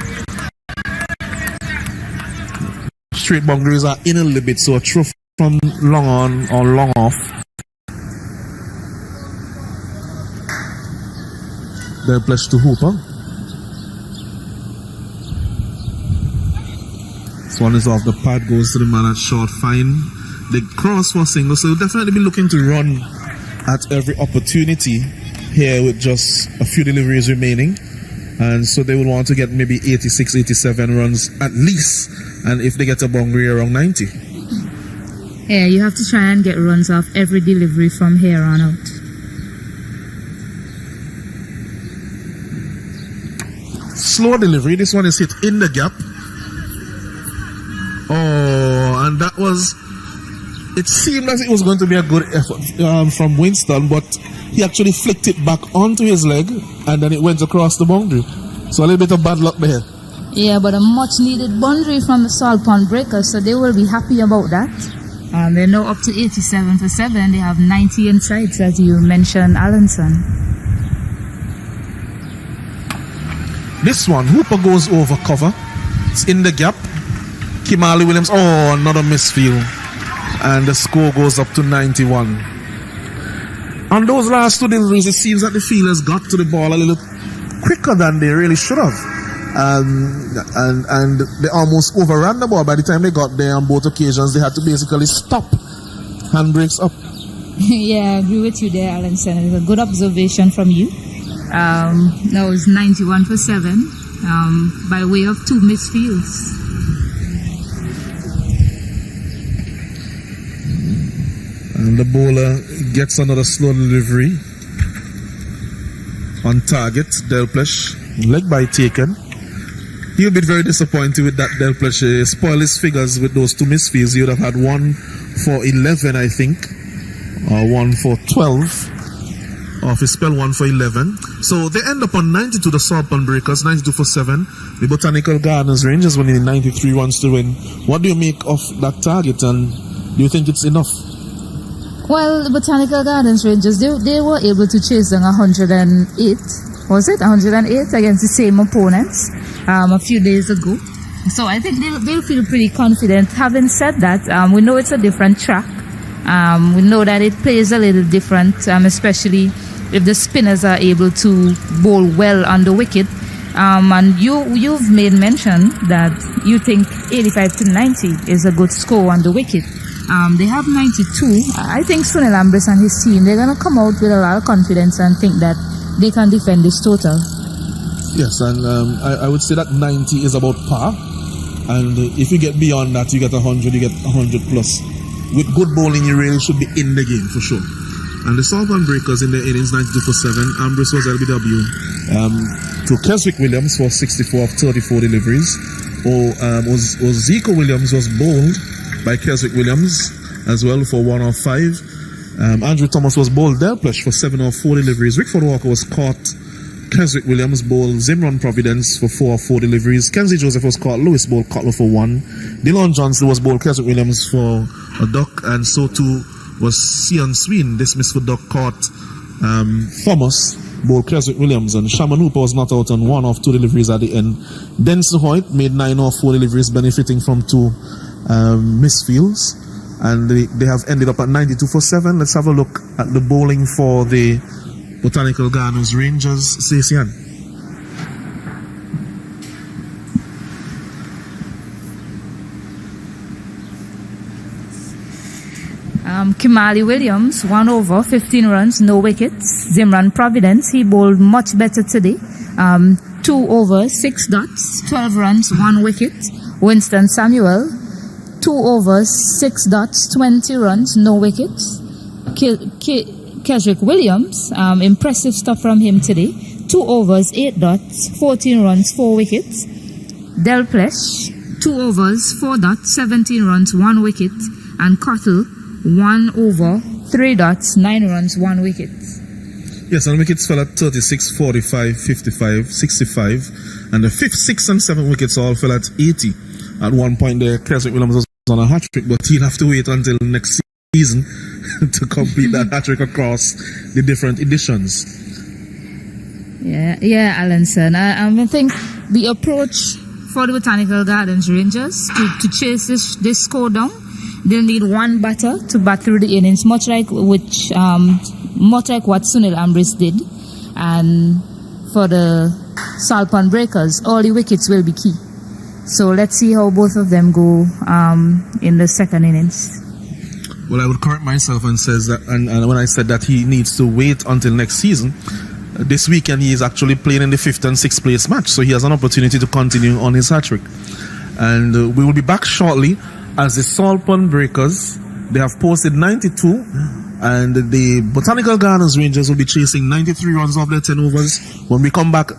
Speaker 1: Straight boundaries are in a little bit, so a throw from long on or long off. Delpesh to Hooper. This one is off the pad, goes to the man at short, fine. The cross for single, so they'll definitely be looking to run at every opportunity here with just a few deliveries remaining. And so they will want to get maybe 86, 87 runs at least. And if they get a boundary around 90.
Speaker 2: Yeah, you have to try and get runs off every delivery from here on out.
Speaker 1: Slow delivery. This one is hit in the gap. Oh, and that was... It seemed as it was going to be a good effort from Winston, but he actually flicked it back onto his leg, and then it went across the boundary. So a little bit of bad luck there.
Speaker 2: Yeah, but a much needed boundary from the Salt Pond Breakers, so they will be happy about that. They're now up to 87 for 7. They have 90 inside, as you mentioned, Allenson.
Speaker 1: This one, Hooper goes over cover. It's in the gap. Kimali Williams, oh, another misfield. And the score goes up to 91. On those last two deliveries, it seems that the fielders got to the ball a little quicker than they really should have. And they almost overran the ball. By the time they got there on both occasions, they had to basically stop. Handbrakes up.
Speaker 2: Yeah, I agree with you there, Allenson. It's a good observation from you. That was 91 for 7 by way of 2 misfields.
Speaker 1: And the bowler gets another slow delivery. On target, Delplesh. Leg by taken. He'll be very disappointed with that Delplesh. Spoil his figures with those 2 misfields. He would have had 1 for 11, I think. Or 1 for 12. Or if he spell 1 for 11. So they end up on 92, the Salt Pond Breakers, 92 for 7. The Botanical Gardens Rangers winning 93 runs to win. What do you make of that target, and do you think it's enough?
Speaker 2: Well, the Botanical Gardens Rangers, they were able to chase down 108. Was it 108 against the same opponents a few days ago? So I think they'll feel pretty confident. Having said that, we know it's a different track. We know that it plays a little different, especially if the spinners are able to bowl well on the wicket. And you've made mention that you think 85 to 90 is a good score on the wicket. They have 92. I think Sunil Ambris and his team, they're going to come out with a lot of confidence and think that they can defend this total.
Speaker 1: Yes, and I would say that 90 is about par. And if you get beyond that, you get 100, you get 100 plus. With good bowling, you really should be in the game for sure. And the Salt Pond Breakers in their innings, 92 for 7. Ambris was LBW. To Keswick Williams for 64 of 34 deliveries. Zico Williams was bowled by Keswick Williams as well for 1 of 5. Andrew Thomas was bowled Delplesh for 7 of 4 deliveries. Rickford Walker was caught. Keswick Williams bowled Zimron Providence for 4 of 4 deliveries. Kenzie Joseph was caught. Lewis bowled Cutler for 1. Dylan Johnson was bowled Keswick Williams for a duck, and so too was Sion Sween, dismissed for duck, caught Thomas bowled Keswick Williams, and Shaman Hooper was not out on 1 of 2 deliveries at the end. Denson Hoyt made 9 of 4 deliveries, benefiting from 2 misfields, and they have ended up at 92 for 7. Let's have a look at the bowling for the Botanical Gardens Rangers. Sesian.
Speaker 2: Kimali Williams, 1 over, 15 runs, no wickets. Zimran Providence, he bowled much better today. 2 overs, 6 dots, 12 runs, 1 wicket. Winston Samuel, 2 overs, 6 dots, 20 runs, no wickets. Keswick Williams, impressive stuff from him today. 2 overs, 8 dots, 14 runs, 4 wickets. Delplesh, 2 overs, 4 dots, 17 runs, 1 wicket. And Cottle, 1 over, 3 dots, 9 runs, 1 wicket.
Speaker 1: Yes, and wickets fell at 36, 45, 55, 65. And the 5th, 6th, and 7th wickets all fell at 80. At one point there, Keswick Williams was on a hat-trick, but he'll have to wait until next season to complete that hat-trick across the different editions.
Speaker 2: Yeah, Allenson. I think the approach for the Botanical Gardens Rangers to chase this score down, they'll need 1 batter to bat through the innings, much like what Sunil Ambris did. And for the Salt Pond Breakers, all the wickets will be key. So let's see how both of them go in the second innings.
Speaker 1: Well, I would correct myself and says that, and when I said that he needs to wait until next season, this weekend he is actually playing in the 5th and 6th place match, so he has an opportunity to continue on his hat trick. And we will be back shortly as the Salt Pond Breakers, they have posted 92, and the Botanical Gardens Rangers will be chasing 93 runs off their 10 overs when we come back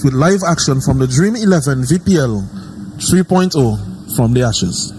Speaker 1: with live action from the Dream 11 VPL 3.0 from the Ashes.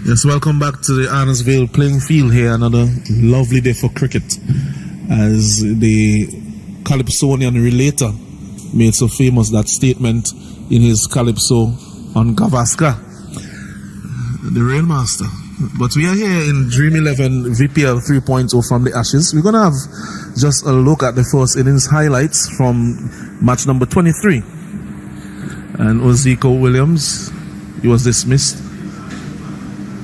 Speaker 1: Yes, welcome back to the Arnesville playing field here. Another lovely day for cricket as the Calypsonian relator made so famous that statement in his Calypso on Gavaskar, the real master. But we are here in Dream 11 VPL 3.0 from the Ashes. We're going to have just a look at the first innings highlights from match number 23. And Oziko Williams, he was dismissed.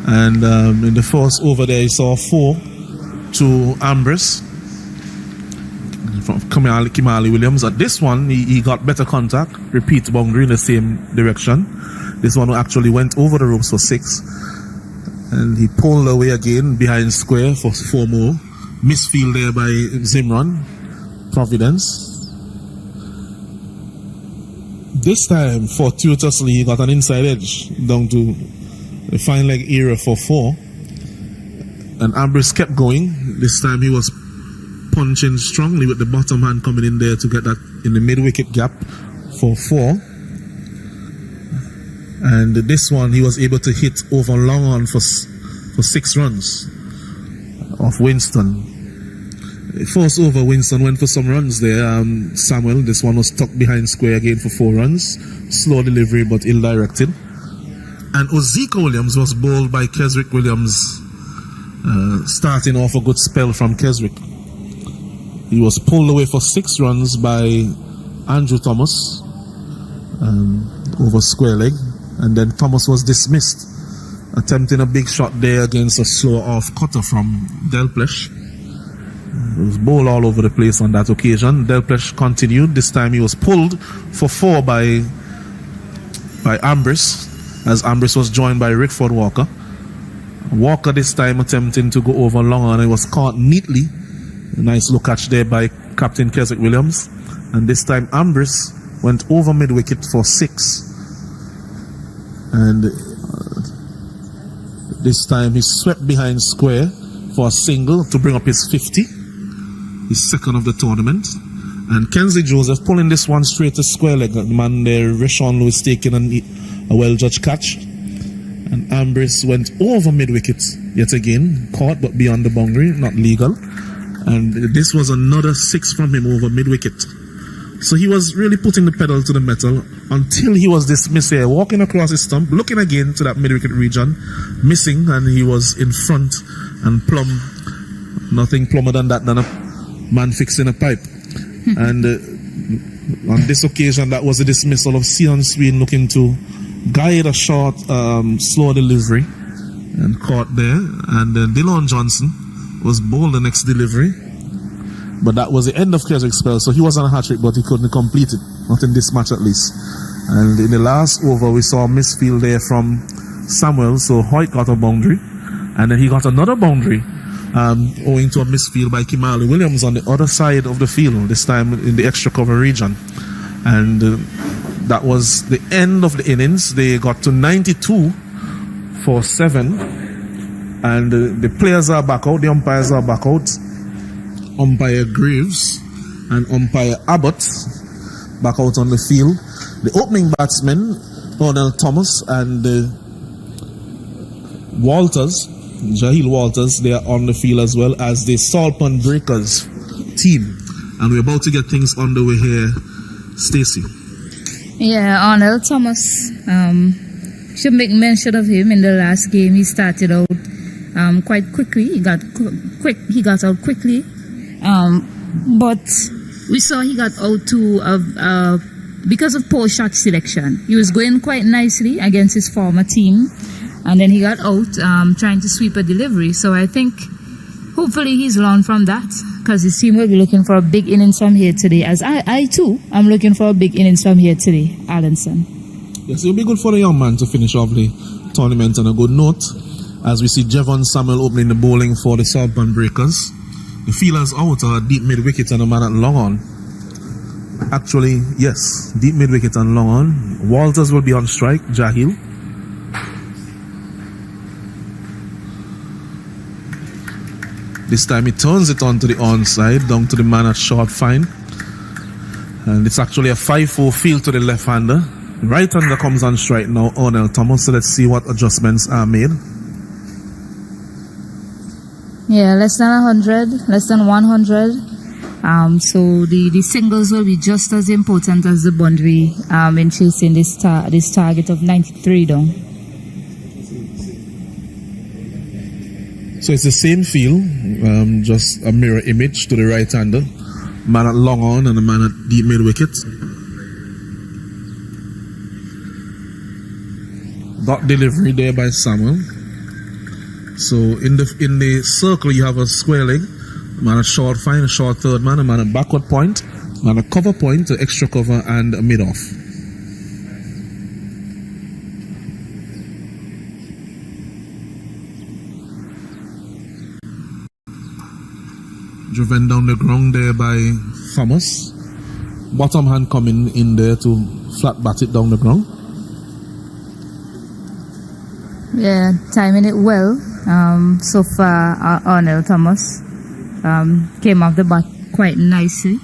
Speaker 1: And in the first over there, he saw 4 to Ambrose from Kimali Williams. At this one, he got better contact, repeat boundary in the same direction. This one actually went over the ropes for 6. And he pulled away again behind square for 4 more. Misfield there by Zimran, Providence. This time, fortuitously, he got an inside edge down to the fine leg area for 4. And Ambrose kept going. This time he was punching strongly with the bottom hand coming in there to get that in the mid-wicket gap for 4. And this one he was able to hit over long on for 6 runs off Winston. First over, Winston went for some runs there. Samuel, this one was tucked behind square again for 4 runs. Slow delivery but ill-directed. And Oziko Williams was bowled by Keswick Williams, starting off a good spell from Keswick. He was pulled away for 6 runs by Andrew Thomas over square leg, and then Thomas was dismissed, attempting a big shot there against a slow off cutter from Delplesh. It was bowled all over the place on that occasion. Delplesh continued. This time he was pulled for 4 by Ambrose, as Ambrose was joined by Rickford Walker. Walker this time attempting to go over long on. It was caught neatly. A nice look catch there by Captain Keswick Williams. And this time Ambrose went over mid-wicket for 6. And this time he swept behind square for a single to bring up his 50. His second of the tournament. And Kenzie Joseph pulling this one straight to square leg. The man there, Rishon Lewis, taking a well-judged catch. And Ambrose went over mid-wicket yet again, caught but beyond the boundary, not legal. And this was another 6 from him over mid-wicket. So he was really putting the pedal to the metal until he was dismissed here, walking across his stump, looking again to that mid-wicket region, missing, and he was in front and plumb. Nothing plumber than that, than a man fixing a pipe. And on this occasion, that was a dismissal of Sion Sween looking to guide a short, slow delivery and caught there. And then Dillon Johnson was bowled the next delivery. But that was the end of Keswick's spell, so he was on a hat-trick, but he couldn't complete it. Not in this match, at least. And in the last over, we saw a misfield there from Samuel, so Hoyt got a boundary. And then he got another boundary, owing to a misfield by Kimali Williams on the other side of the field, this time in the extra cover region. And that was the end of the innings. They got to 92 for 7. And the players are back out, the umpires are back out. Umpire Graves and umpire Abbott back out on the field. The opening batsmen, Ronald Thomas and Walters, Jahil Walters, they are on the field as well as the Saltpond Breakers team. And we're about to get things underway here. Stacey.
Speaker 2: Yeah, Arnold Thomas. Should make mention of him. In the last game, he started out quite quickly. He got out quickly. But we saw he got out to because of poor shot selection. He was going quite nicely against his former team, and then he got out trying to sweep a delivery. So I think hopefully he's learned from that, because his team will be looking for a big innings from here today. As I too am looking for a big innings from here today, Allenson.
Speaker 1: Yes, it will be good for the young man to finish off the tournament on a good note, as we see Jevon Samuel opening the bowling for the Saltpond Breakers. The fielders out are deep mid-wicket and a man at long on. Actually, yes, deep mid-wicket and long on. Walters will be on strike, Jahil. This time he turns it on to the onside, down to the man at short fine. And it's actually a 5-4 field to the left-hander. Right-hander comes on strike now, Arnold Thomas. So let's see what adjustments are made.
Speaker 2: Yeah, less than 100, less than 100. So the singles will be just as important as the boundary in chasing this target of 93 down. So
Speaker 1: it's the same field, just a mirror image to the right-hander. Man at long on and a man at deep mid-wicket. Got delivery there by Samuel. So in the circle you have a square leg, man at short fine, a short third man, a man at backward point, man at cover point, an extra cover and a mid-off. Driven down the ground there by Thomas. Bottom hand coming in there to flat bat it down the ground.
Speaker 2: Yeah, timing it well. So far, Arnold Thomas came off the bat quite nicely.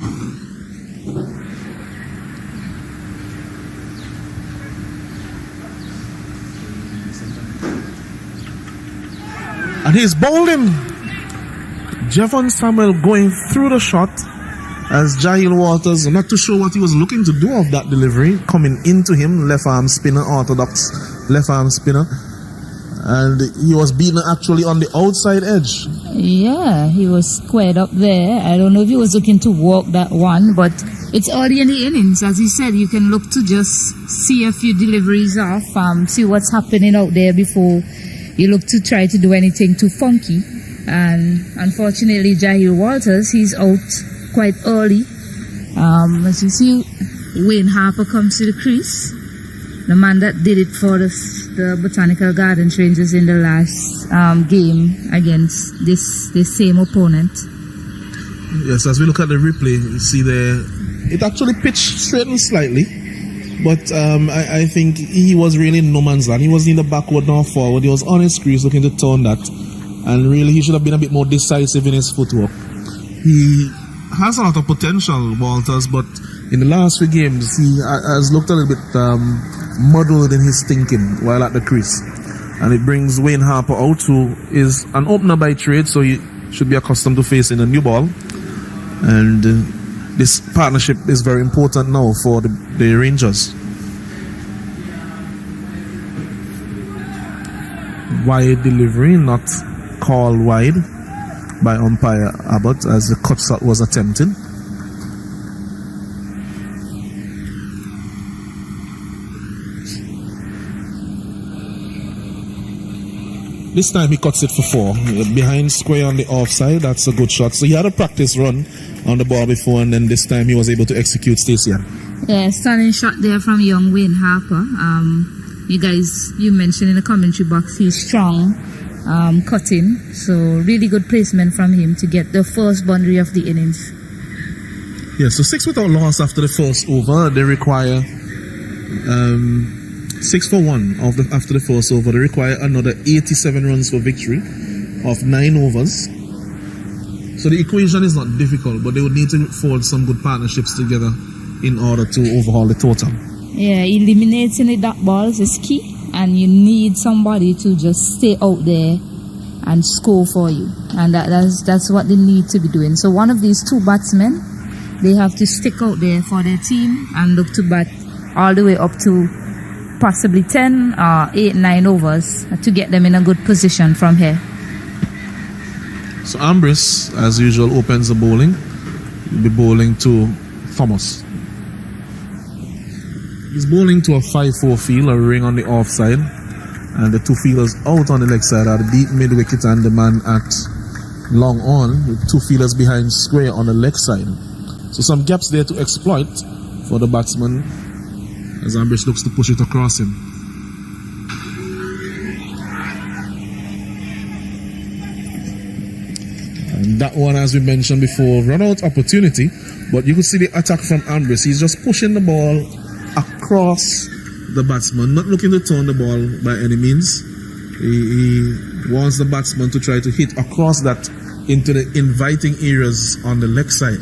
Speaker 1: And he's bowling. Jevon Samuel going through the shot as Jahil Walters, I'm not too sure what he was looking to do of that delivery, coming into him, left arm spinner, orthodox left arm spinner. And he was beaten actually on the outside edge.
Speaker 2: Yeah, he was squared up there. I don't know if he was looking to walk that one, but it's early in the innings. As he said, you can look to just see a few deliveries off, see what's happening out there before you look to try to do anything too funky. And unfortunately, Jahil Walters, he's out quite early. As you see, Wayne Harper comes to the crease. The man that did it for the Botanical Gardens Rangers in the last game against this same opponent.
Speaker 1: Yes, as we look at the replay, you see there, it actually pitched straight and slightly. But I think he was really in no man's land. He wasn't in the backward nor forward. He was on his crease looking to turn that. And really, he should have been a bit more decisive in his footwork. He has a lot of potential, Walters, but in the last few games, he has looked a little bit muddled in his thinking while at the crease. And it brings Wayne Harper out, who is an opener by trade, so he should be accustomed to facing a new ball. And this partnership is very important now for the Rangers. Wide delivery, not called wide by umpire Abbott as the cut shot was attempted. This time he cuts it for 4. Behind square on the offside, that's a good shot. So he had a practice run on the ball before, and then this time he was able to execute Stacey.
Speaker 2: Yeah, stunning shot there from young Wayne Harper. You mentioned in the commentary box he's strong, cutting. So really good placement from him to get the first boundary of the innings.
Speaker 1: Yeah, so 6 without loss after the first over. They require 6 for 1 after the first over. They require another 87 runs for victory of 9 overs. So the equation is not difficult, but they would need to forge some good partnerships together in order to overhaul the total.
Speaker 2: Yeah, eliminating the dot balls is key, and you need somebody to just stay out there and score for you, and that's what they need to be doing. So one of these 2 batsmen, they have to stick out there for their team and look to bat all the way up to possibly 10 or 8, 9 overs to get them in a good position from here.
Speaker 1: So Ambrose, as usual, opens the bowling. He'll be bowling to Thomas. He's bowling to a 5-4 field, a ring on the offside, and the 2 fielders out on the leg side are the deep mid wicket and the man at long on, with 2 fielders behind square on the leg side. So some gaps there to exploit for the batsman as Ambrose looks to push it across him. And that one, as we mentioned before, run out opportunity, but you could see the attack from Ambrose. He's just pushing the ball across the batsman, not looking to turn the ball by any means. He wants the batsman to try to hit across that into the inviting areas on the leg side.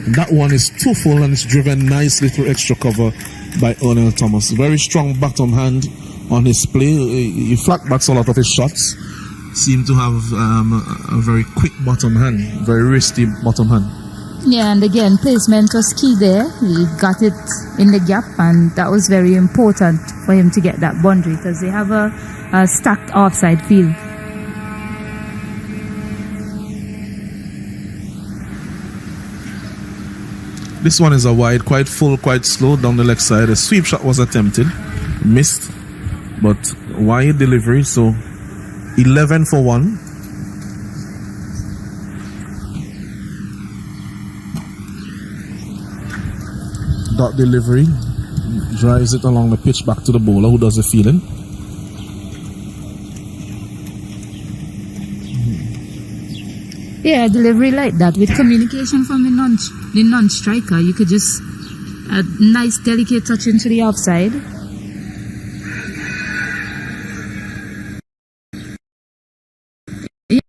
Speaker 1: And that one is too full, and it's driven nicely through extra cover by Ernell Thomas. Very strong bottom hand on his play. He flat bats a lot of his shots. Seem to have a very quick bottom hand, very wristy bottom hand.
Speaker 2: Yeah, and again, placement was key there. He got it in the gap, and that was very important for him to get that boundary because they have a stacked offside field.
Speaker 1: This one is a wide, quite full, quite slow down the leg side. A sweep shot was attempted, missed, but wide delivery, so 11 for 1. Dot delivery, drives it along the pitch back to the bowler who does the fielding.
Speaker 2: Yeah, delivery like that with communication from the non-striker, you could just a nice delicate touch into the offside.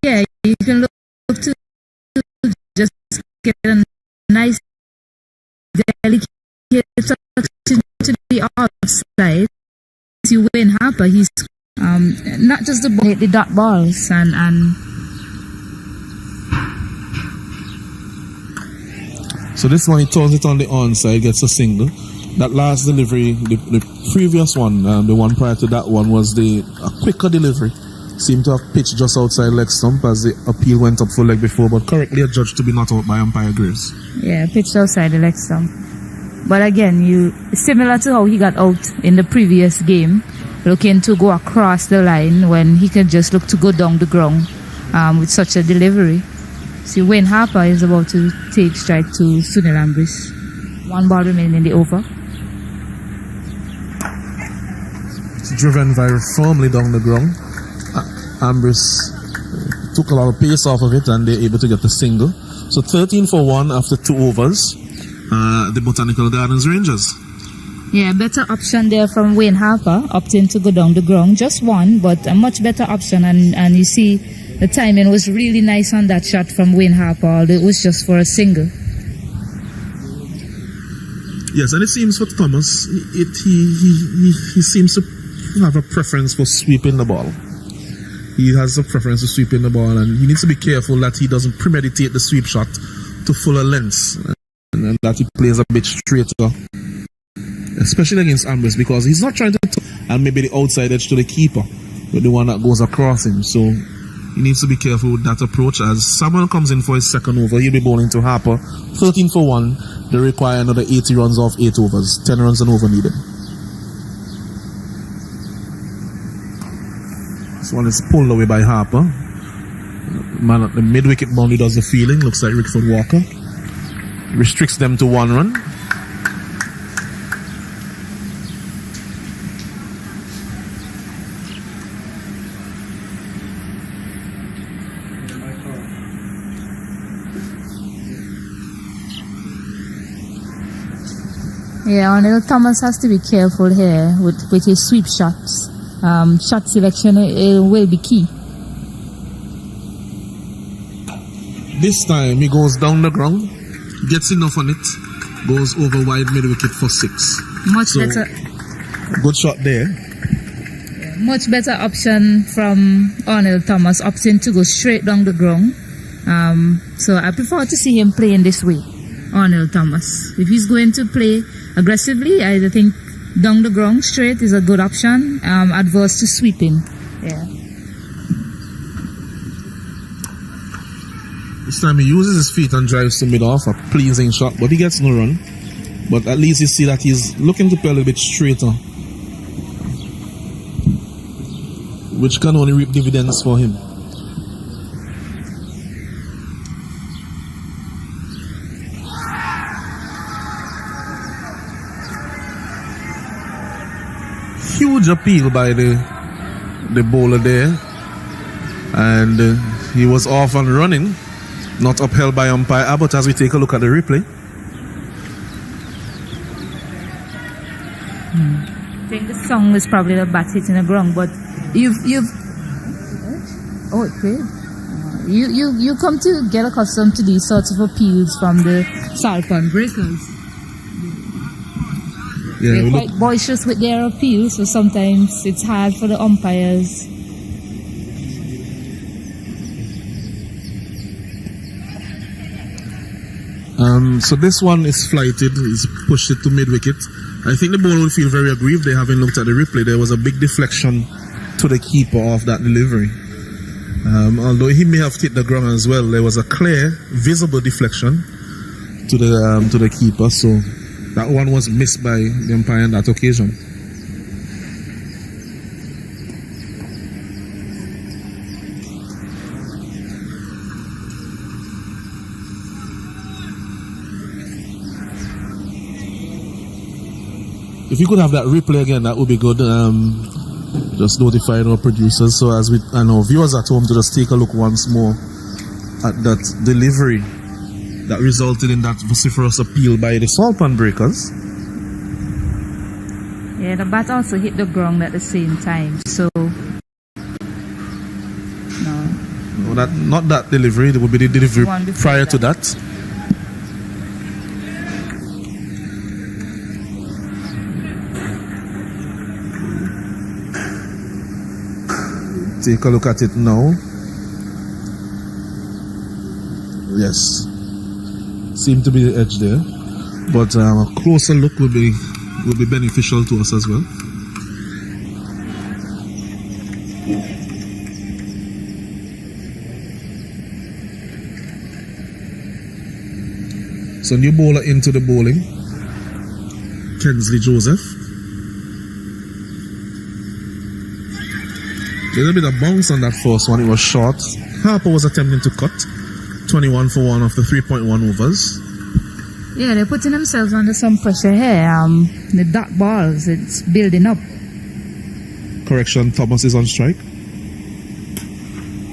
Speaker 2: Yeah, you can look to just get a nice delicate touch into the offside. You Wayne Harper, he's not just the dot balls and
Speaker 1: so this one, he turns it on the onside, gets a single. That last delivery, the previous one, the one prior to that one, was a quicker delivery. Seemed to have pitched just outside leg stump as the appeal went up for leg before, but correctly adjudged to be not out by umpire Graves.
Speaker 2: Yeah, pitched outside the leg stump. But again, similar to how he got out in the previous game, looking to go across the line when he can just look to go down the ground with such a delivery. See, Wayne Harper is about to take strike to Sunil Ambrose. 1 ball remaining in the over.
Speaker 1: It's driven very firmly down the ground. Ambrose took a lot of pace off of it, and they're able to get the single. So 13 for 1 after 2 overs. The Botanical Gardens Rangers.
Speaker 2: Yeah, better option there from Wayne Harper, opting to go down the ground. Just 1, but a much better option, and you see the timing was really nice on that shot from Wayne Harper, although it was just for a single.
Speaker 1: Yes, and it seems for Thomas, he seems to have a preference for sweeping the ball. He has a preference for sweeping the ball, and he needs to be careful that he doesn't premeditate the sweep shot to fuller lengths, and that he plays a bit straighter, especially against Ambrose, because he's not trying to and maybe the outside edge to the keeper, but the one that goes across him. So he needs to be careful with that approach. As someone comes in for his second over, he'll be bowling to Harper. 13 for 1. They require another 80 runs off 8 overs. 10 runs and over needed. This one is pulled away by Harper. Man at the mid-wicket boundary does the fielding. Looks like Rickford Walker. Restricts them to 1 run.
Speaker 2: Yeah, Arnold Thomas has to be careful here with his sweep shots. Shot selection will be key.
Speaker 1: This time he goes down the ground, gets enough on it, goes over wide mid wicket for 6.
Speaker 2: Much better.
Speaker 1: Good shot there.
Speaker 2: Yeah, much better option from Arnold Thomas, opting to go straight down the ground. So I prefer to see him playing this way, Arnold Thomas. If he's going to play aggressively, I think down the ground straight is a good option, adverse to sweeping. Yeah.
Speaker 1: This time he uses his feet and drives to mid-off, a pleasing shot, but he gets no run. But at least you see that he's looking to play a little bit straighter, which can only reap dividends for him. Huge appeal by the bowler there, and he was off and running, not upheld by umpire Abbott. As we take a look at the replay,
Speaker 2: I think the song is probably the bat hitting the ground, but you've okay. You come to get accustomed to these sorts of appeals from the Salpon Breakers.
Speaker 1: yeah,
Speaker 2: They're quite boisterous with their appeals, so sometimes it's hard for the umpires.
Speaker 1: So this one is flighted. He's pushed it to mid-wicket. I think the bowler will feel very aggrieved. They haven't looked at the replay. There was a big deflection to the keeper of that delivery. Although he may have hit the ground as well, there was a clear, visible deflection to the keeper. So that one was missed by the umpire on that occasion. If you could have that replay again, that would be good. Just notifying our producers, so as and our viewers at home, to just take a look once more at that delivery that resulted in that vociferous appeal by the Salpon Breakers.
Speaker 2: Yeah, the bat also hit the ground at the same time, so
Speaker 1: no, not that delivery. There would be the delivery prior to that. Take a look at it now. Yes, seemed to be the edge there, but a closer look will be beneficial to us as well. So new bowler into the bowling, Kensley Joseph. There's a bit of bounce on that first one. It was short. Harper was attempting to cut. 21 for 1 after 3.1 overs.
Speaker 2: yeah, they're putting themselves under some pressure here. The dot balls, it's building up.
Speaker 1: Correction, Thomas is on strike.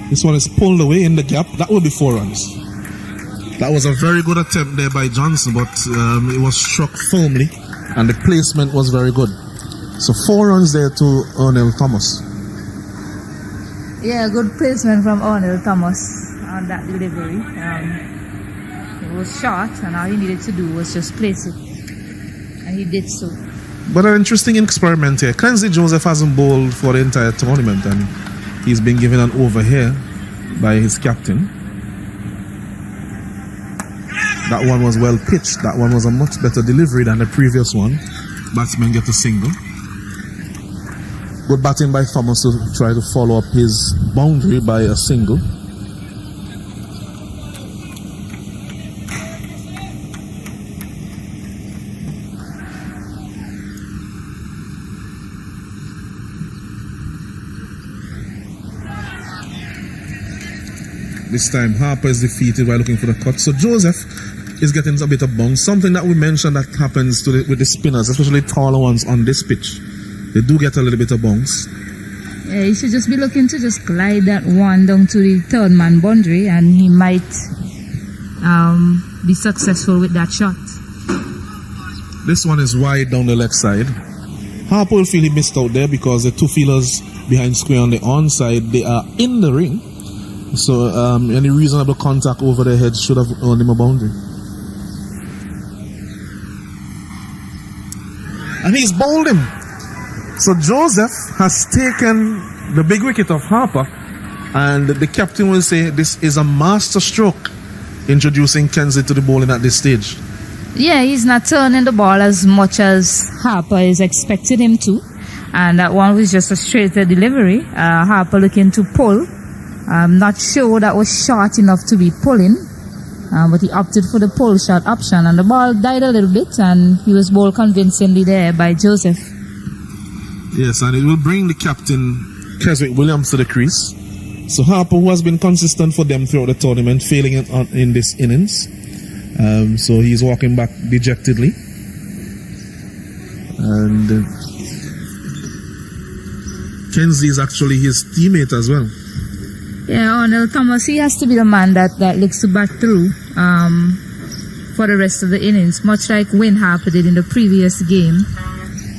Speaker 1: This one is pulled away in the gap. That will be 4 runs. That was a very good attempt there by Johnson, but it was struck firmly and the placement was very good. So 4 runs there to Arnold Thomas.
Speaker 2: Yeah, good placement from Arnold Thomas on that delivery. It was short, and all he needed to do was just place it. And he did so.
Speaker 1: But an interesting experiment here. Kenzie Joseph hasn't bowled for the entire tournament, and he's been given an over here by his captain. That one was well pitched. That one was a much better delivery than the previous one. Batsman get a single. Good batting by Thomas to try to follow up his boundary by a single. This time Harper is defeated while looking for the cut. So Joseph is getting a bit of bounce. Something that we mentioned that happens to with the spinners, especially taller ones on this pitch. They do get a little bit of bounce.
Speaker 2: Yeah, he should just be looking to just glide that one down to the third man boundary, and he might be successful with that shot.
Speaker 1: This one is wide down the left side. Harper will feel he missed out there because the two fielders behind square on the onside, they are in the ring. So any reasonable contact over their heads should have earned him a boundary. And he's bowled him. So Joseph has taken the big wicket of Harper, and the captain will say this is a master stroke introducing Kenzie to the bowling at this stage.
Speaker 2: Yeah, he's not turning the ball as much as Harper is expecting him to, and that one was just a straighter delivery. Harper looking to pull. I'm not sure that was short enough to be pulling, but he opted for the pull shot option, and the ball died a little bit, and he was bowled convincingly there by Joseph.
Speaker 1: Yes, and it will bring the captain, Keswick Williams, to the crease. So Harper, who has been consistent for them throughout the tournament, failing in this innings. So he's walking back dejectedly. And Kenzie is actually his teammate as well.
Speaker 2: Yeah, Arnold Thomas, he has to be the man that looks to bat through for the rest of the innings, much like Wayne Harper did in the previous game.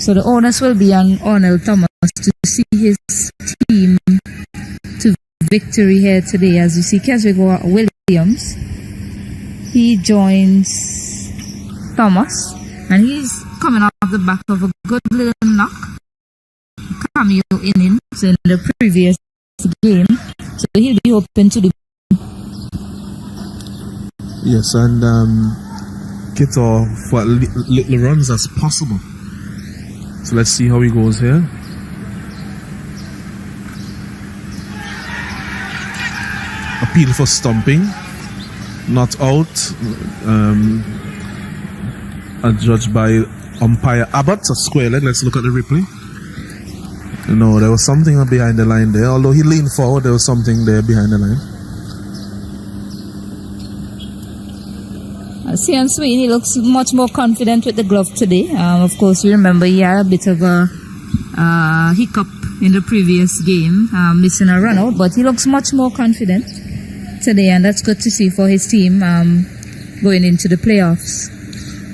Speaker 2: So the onus will be on Arnold Thomas to see his team to victory here today. As you see, Keswick Williams, he joins Thomas, and he's coming off the back of a good little knock, cameo innings in the previous game. So he'll be open to the...
Speaker 1: Yes, and get off for little runs as possible. So let's see how he goes here. Appeal for stumping. Not out. Adjudged by umpire Abbott, a square leg. Let's look at the replay. No, there was something behind the line there. Although he leaned forward, there was something there behind the line.
Speaker 2: Sian Sweeney looks much more confident with the glove today. Of course, we remember he had a bit of a hiccup in the previous game, missing a run out, but he looks much more confident today, and that's good to see for his team going into the playoffs.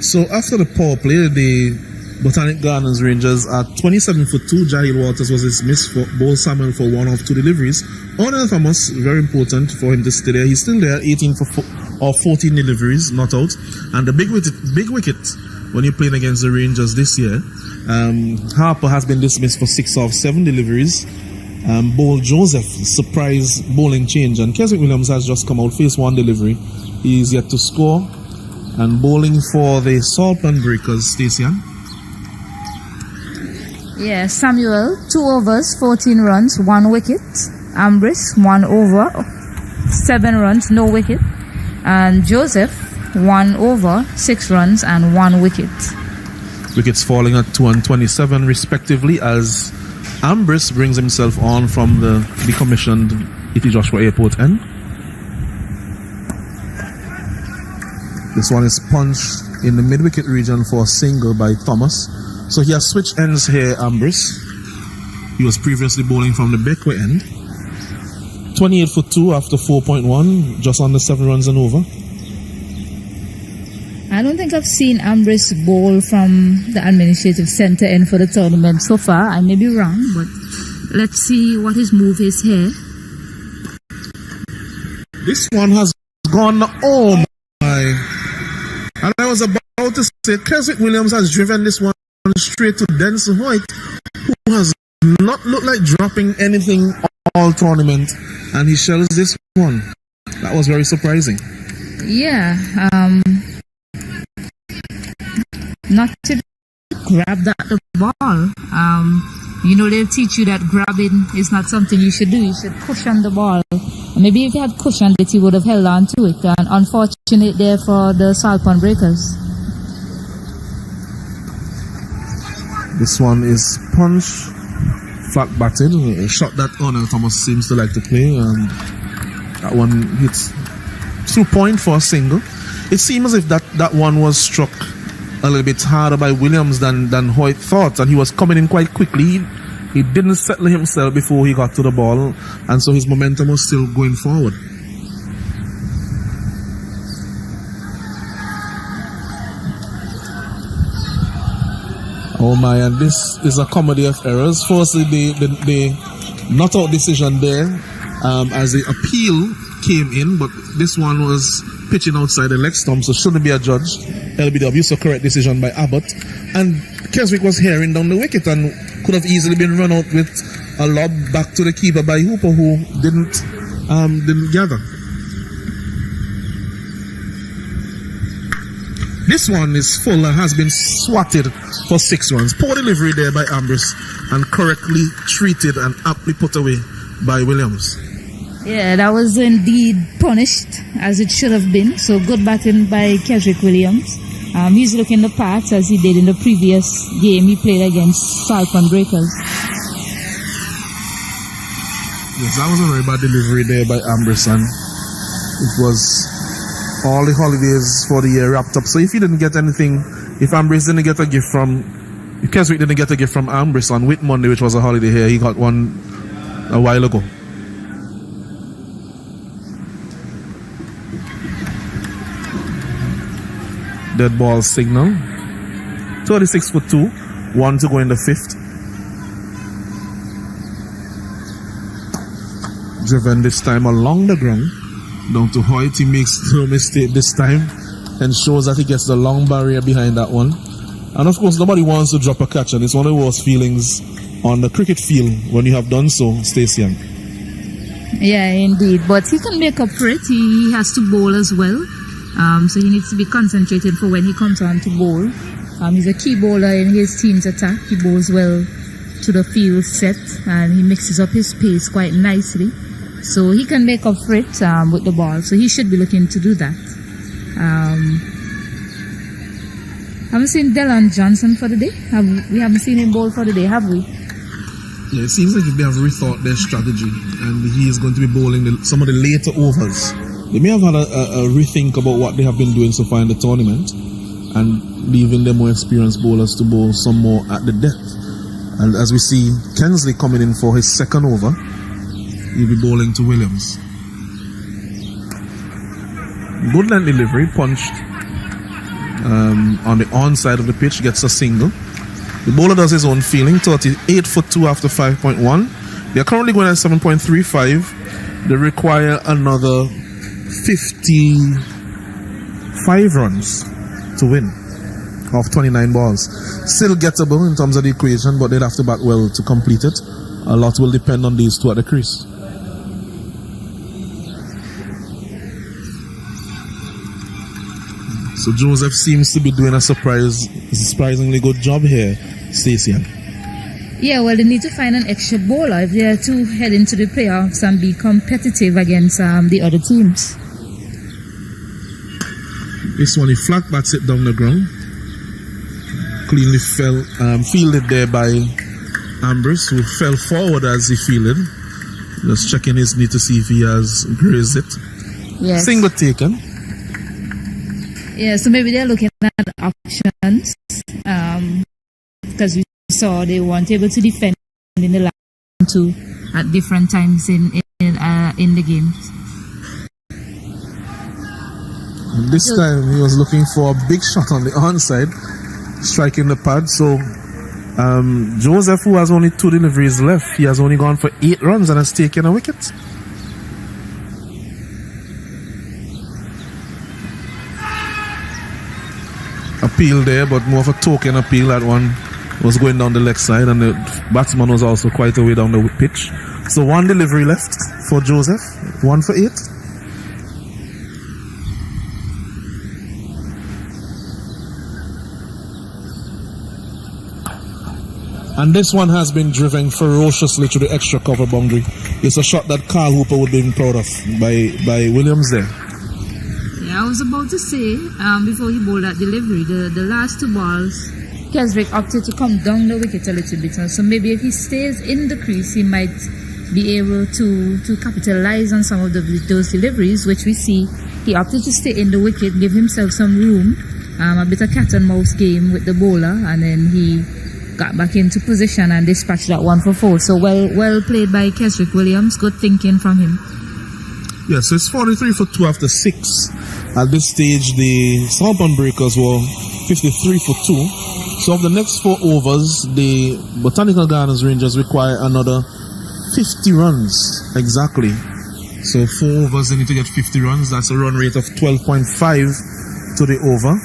Speaker 1: So after the power play, the Botanic Gardens Rangers at 27 for 2, Jahil Waters was dismissed for Bol Samuel for 1 of 2 deliveries. Arnold Thomas, very important for him to stay there. He's still there, 18 for 14 deliveries, not out. And the big wicket when you're playing against the Rangers this year, Harper has been dismissed for 6 of 7 deliveries. Bowl Joseph, surprise bowling change, and Keswick Williams has just come out, face 1 delivery. He's yet to score. And bowling for the Saltpan Breakers, Stacey-Ann.
Speaker 2: Yeah, Samuel, 2 overs, 14 runs, 1 wicket. Ambrose, 1 over, 7 runs, no wicket. And Joseph, 1 over, 6 runs and 1 wicket.
Speaker 1: Wickets falling at 2 and 27 respectively as Ambrose brings himself on from the decommissioned E.T. Joshua Airport end. This one is punched in the mid-wicket region for a single by Thomas. So he has switched ends here, Ambrose. He was previously bowling from the backward end. 28 for 2 after 4.1, just under 7 runs and over.
Speaker 2: I don't think I've seen Ambrose bowl from the administrative centre end for the tournament so far. I may be wrong, but let's see what his move is here.
Speaker 1: This one has gone, oh my. And I was about to say Keswick Williams has driven this one straight to Denson Hoyt, who has not looked like dropping anything all tournament, and he shells this one. That was very surprising.
Speaker 2: Yeah, not to grab the ball. You know, they'll teach you that grabbing is not something you should do. You should cushion the ball. Maybe if he had cushioned it, he would have held on to it. And unfortunate there for the Salpon Breakers.
Speaker 1: This one is punch, flat batted. A shot that Arnold Thomas seems to like to play. And that one hits through point for a single. It seems as if that one was struck a little bit harder by Williams than Hoyt thought, and he was coming in quite quickly. He didn't settle himself before he got to the ball, and so his momentum was still going forward. Oh my, and this is a comedy of errors. Firstly, the not out decision there as the appeal came in, but this one was pitching outside the leg stump, so shouldn't be adjudged. LBW, so correct decision by Abbott. And Keswick was herring down the wicket and could have easily been run out with a lob back to the keeper by Hooper, who didn't gather. This one is full and has been swatted for 6 runs. Poor delivery there by Ambrose and correctly treated and aptly put away by Williams.
Speaker 2: Yeah, that was indeed punished as it should have been. So good batting by Keswick Williams. He's looking the part as he did in the previous game he played against Salpon Breakers.
Speaker 1: Yes, that was a very bad delivery there by Ambrose, and it was all the holidays for the year wrapped up. So if he didn't get anything, if Ambrose didn't get a gift from, if Keswick didn't get a gift from Ambrose on Whit Monday, which was a holiday here, he got one a while ago. Dead ball signal. 36 for 2. 1 to go in the 5th. Driven this time along the ground. Down to Hoyt. He makes no mistake this time and shows that he gets the long barrier behind that one. And of course, nobody wants to drop a catch, and it's one of the worst feelings on the cricket field when you have done so, Stacey Young.
Speaker 2: Yeah, indeed. But he can make up for it. He has to bowl as well. So he needs to be concentrated for when he comes on to bowl. He's a key bowler in his team's attack. He bowls well to the field set, and he mixes up his pace quite nicely. So he can make up for it with the ball. So he should be looking to do that. Haven't seen Delon Johnson for the day. We haven't seen him bowl for the day, have we?
Speaker 1: Yeah, it seems like they have rethought their strategy, and he is going to be bowling some of the later overs. They may have had a rethink about what they have been doing so far in the tournament and leaving their more experienced bowlers to bowl some more at the depth. And as we see Kensley coming in for his second over, he'll be bowling to Williams. Good length delivery, punched on the onside of the pitch, gets a single. The bowler does his own feeling, 38 for 2 after 5.1. They are currently going at 7.35. They require another 55 runs to win off 29 balls. Still gettable in terms of the equation, but they'd have to bat well to complete it. A lot will depend on these two at the crease. So Joseph seems to be doing a surprisingly good job here, Stacey.
Speaker 2: Yeah, well, they need to find an extra bowler if they are to head into the playoffs and be competitive against the other teams.
Speaker 1: This one, he flat bats it down the ground. Cleanly fielded there by Ambrose, who fell forward as he fielded. Just checking his knee to see if he has grazed it.
Speaker 2: Yes.
Speaker 1: Single taken.
Speaker 2: Yeah, so maybe they're looking at options because we saw they weren't able to defend in the last two at different times in the game.
Speaker 1: This time he was looking for a big shot on the onside, striking the pad. So Joseph, who has only 2 deliveries left, he has only gone for 8 runs and has taken a wicket. A appeal there, but more of a token appeal. That one was going down the leg side, and the batsman was also quite a way down the pitch. So one delivery left for Joseph, 1 for 8. And this one has been driven ferociously to the extra cover boundary. It's a shot that Carl Hooper would have been proud of by Williams there.
Speaker 2: Yeah, I was about to say, before he bowled that delivery, the last two balls, Keswick opted to come down the wicket a little bit. So maybe if he stays in the crease, he might be able to capitalize on some of those deliveries, which we see he opted to stay in the wicket, give himself some room, a bit of cat and mouse game with the bowler, and then he got back into position and dispatched that 1 for 4. So well played by Keswick Williams. Good thinking from him.
Speaker 1: Yes, so it's 43 for 2 after 6. At this stage, the Southampton Breakers were 53 for 2. So of the next 4 overs, the Botanical Gardens Rangers require another 50 runs. Exactly. So 4 overs, they need to get 50 runs. That's a run rate of 12.5 to the over.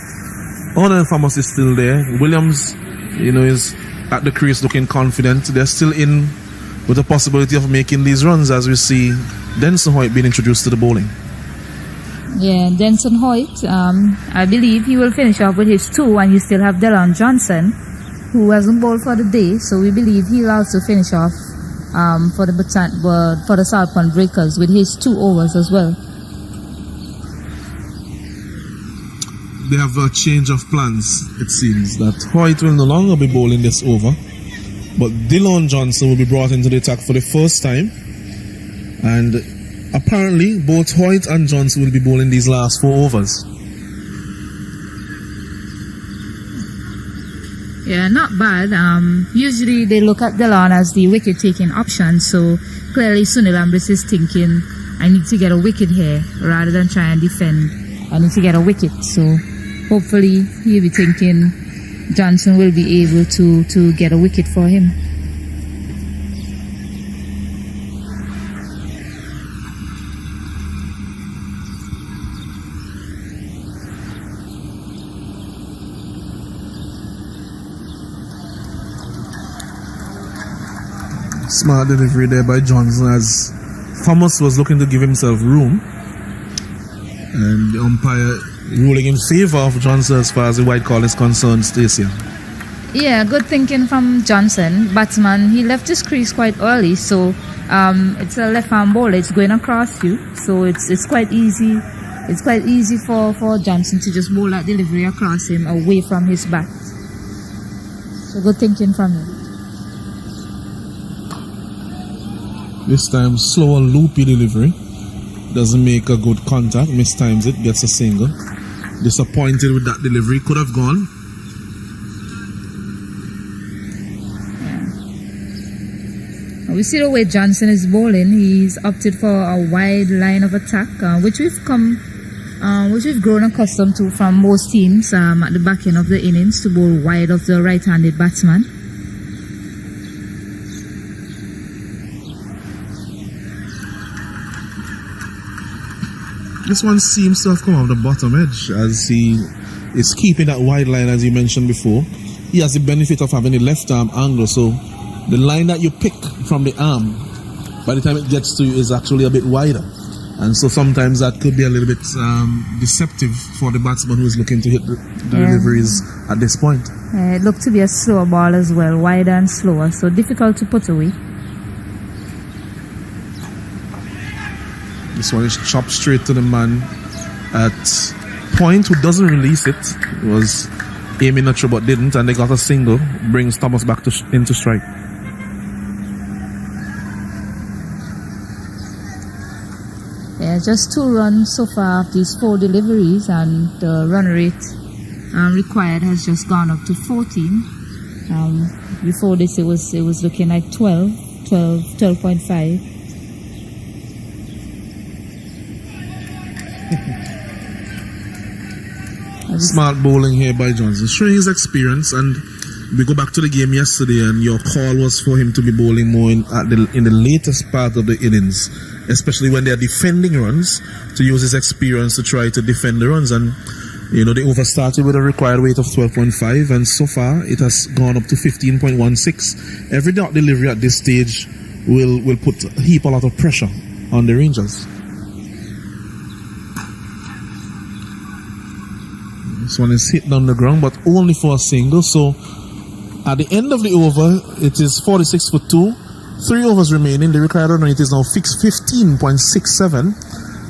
Speaker 1: Honor and Thomas is still there. Williams, is at the crease looking confident. They're still in with the possibility of making these runs, as we see Denson Hoyt being introduced to the bowling.
Speaker 2: Yeah, Denson Hoyt, I believe he will finish off with his 2, and you still have Delon Johnson, who hasn't bowled for the day, so we believe he'll also finish off for the Southampton Breakers with his 2 overs as well.
Speaker 1: They have a change of plans, it seems, that Hoyt will no longer be bowling this over, but Delon Johnson will be brought into the attack for the first time, and apparently both Hoyt and Johnson will be bowling these last 4 overs.
Speaker 2: Yeah, not bad. Usually they look at Delon as the wicket-taking option, so clearly Sunil Ambris is thinking, I need to get a wicket here rather than try and defend. I need to get a wicket, so hopefully he'll be thinking Johnson will be able to get a wicket for him.
Speaker 1: Smart delivery there by Johnson, as Thomas was looking to give himself room, and the umpire ruling in favor of Johnson as far as the white call is concerned. Stacia.
Speaker 2: Yeah, good thinking from Johnson. Batsman, he left his crease quite early, so it's a left-hand bowler. It's going across you, so it's quite easy. It's quite easy for Johnson to just bowl that delivery across him, away from his bat. So good thinking from him.
Speaker 1: This time, slow and loopy delivery. Doesn't make a good contact. Mistimes it, gets a single. Disappointed with that delivery. Could have gone.
Speaker 2: Yeah. We see the way Johnson is bowling. He's opted for a wide line of attack, which we've grown accustomed to from most teams at the back end of the innings, to bowl wide of the right-handed batsman.
Speaker 1: This one seems to have come off the bottom edge, as he is keeping that wide line, as you mentioned before. He has the benefit of having a left arm angle, so the line that you pick from the arm, by the time it gets to you, is actually a bit wider. And so sometimes that could be a little bit deceptive for the batsman who is looking to hit the deliveries at this point.
Speaker 2: It looked to be a slower ball as well, wider and slower, so difficult to put away.
Speaker 1: This one is chopped straight to the man at point, who doesn't release it. It was aiming at you but didn't, and they got a single. Brings Thomas back into strike.
Speaker 2: Yeah, just 2 runs so far of these 4 deliveries, and the run rate required has just gone up to 14. Before this it was looking like 12.5.
Speaker 1: Smart bowling here by Johnson, showing his experience. And we go back to the game yesterday, and your call was for him to be bowling more in the latest part of the innings, especially when they are defending runs, to use his experience to try to defend the runs. And You know, the over started with a required weight of 12.5, and so far it has gone up to 15.16. Every dot delivery at this stage will put a lot of pressure on the Rangers. This one is hit down the ground, but only for a single. So at the end of the over, it is 46 for 2. 3 overs remaining. The required run rate is now fixed 15.67,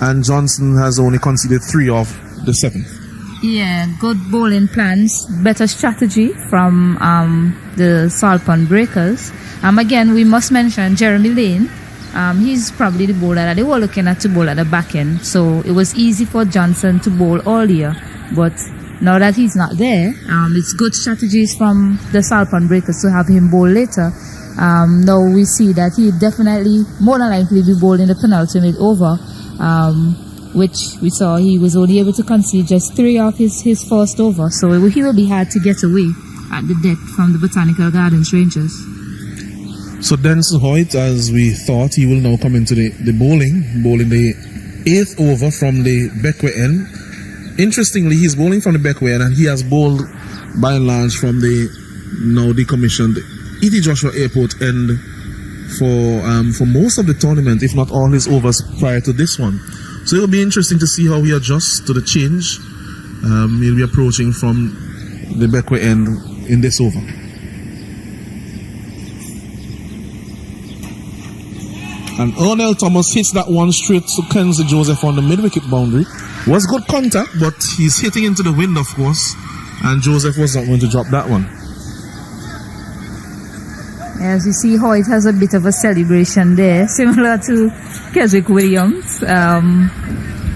Speaker 1: and Johnson has only conceded 3 off the 7th.
Speaker 2: Yeah, good bowling plans, better strategy from the Salpon Breakers. Again, we must mention Jeremy Lane. He's probably the bowler that they were looking at to bowl at the back end. So it was easy for Johnson to bowl earlier, but now that he's not there, it's good strategies from the Salpon Breakers to have him bowl later. Now we see that he definitely, more than likely, be bowling the penultimate over, which we saw he was only able to concede just 3 off his first over. So he will be hard to get away at the deck from the Botanical Gardens Rangers.
Speaker 1: So Denson Hoyt, as we thought, he will now come into the bowling the 8th over from the Beckway end. Interestingly, he's bowling from the Beckway end, and he has bowled by and large from the now decommissioned E.T. Joshua Airport end for most of the tournament, if not all his overs prior to this one. So it will be interesting to see how he adjusts to the change. He'll be approaching from the Beckway end in this over. And Ernell Thomas hits that one straight to Kenzie Joseph on the mid-wicket boundary. Was good contact, but he's hitting into the wind, of course, and Joseph was not going to drop that one.
Speaker 2: As you see, Hoyt has a bit of a celebration there, similar to Keswick Williams.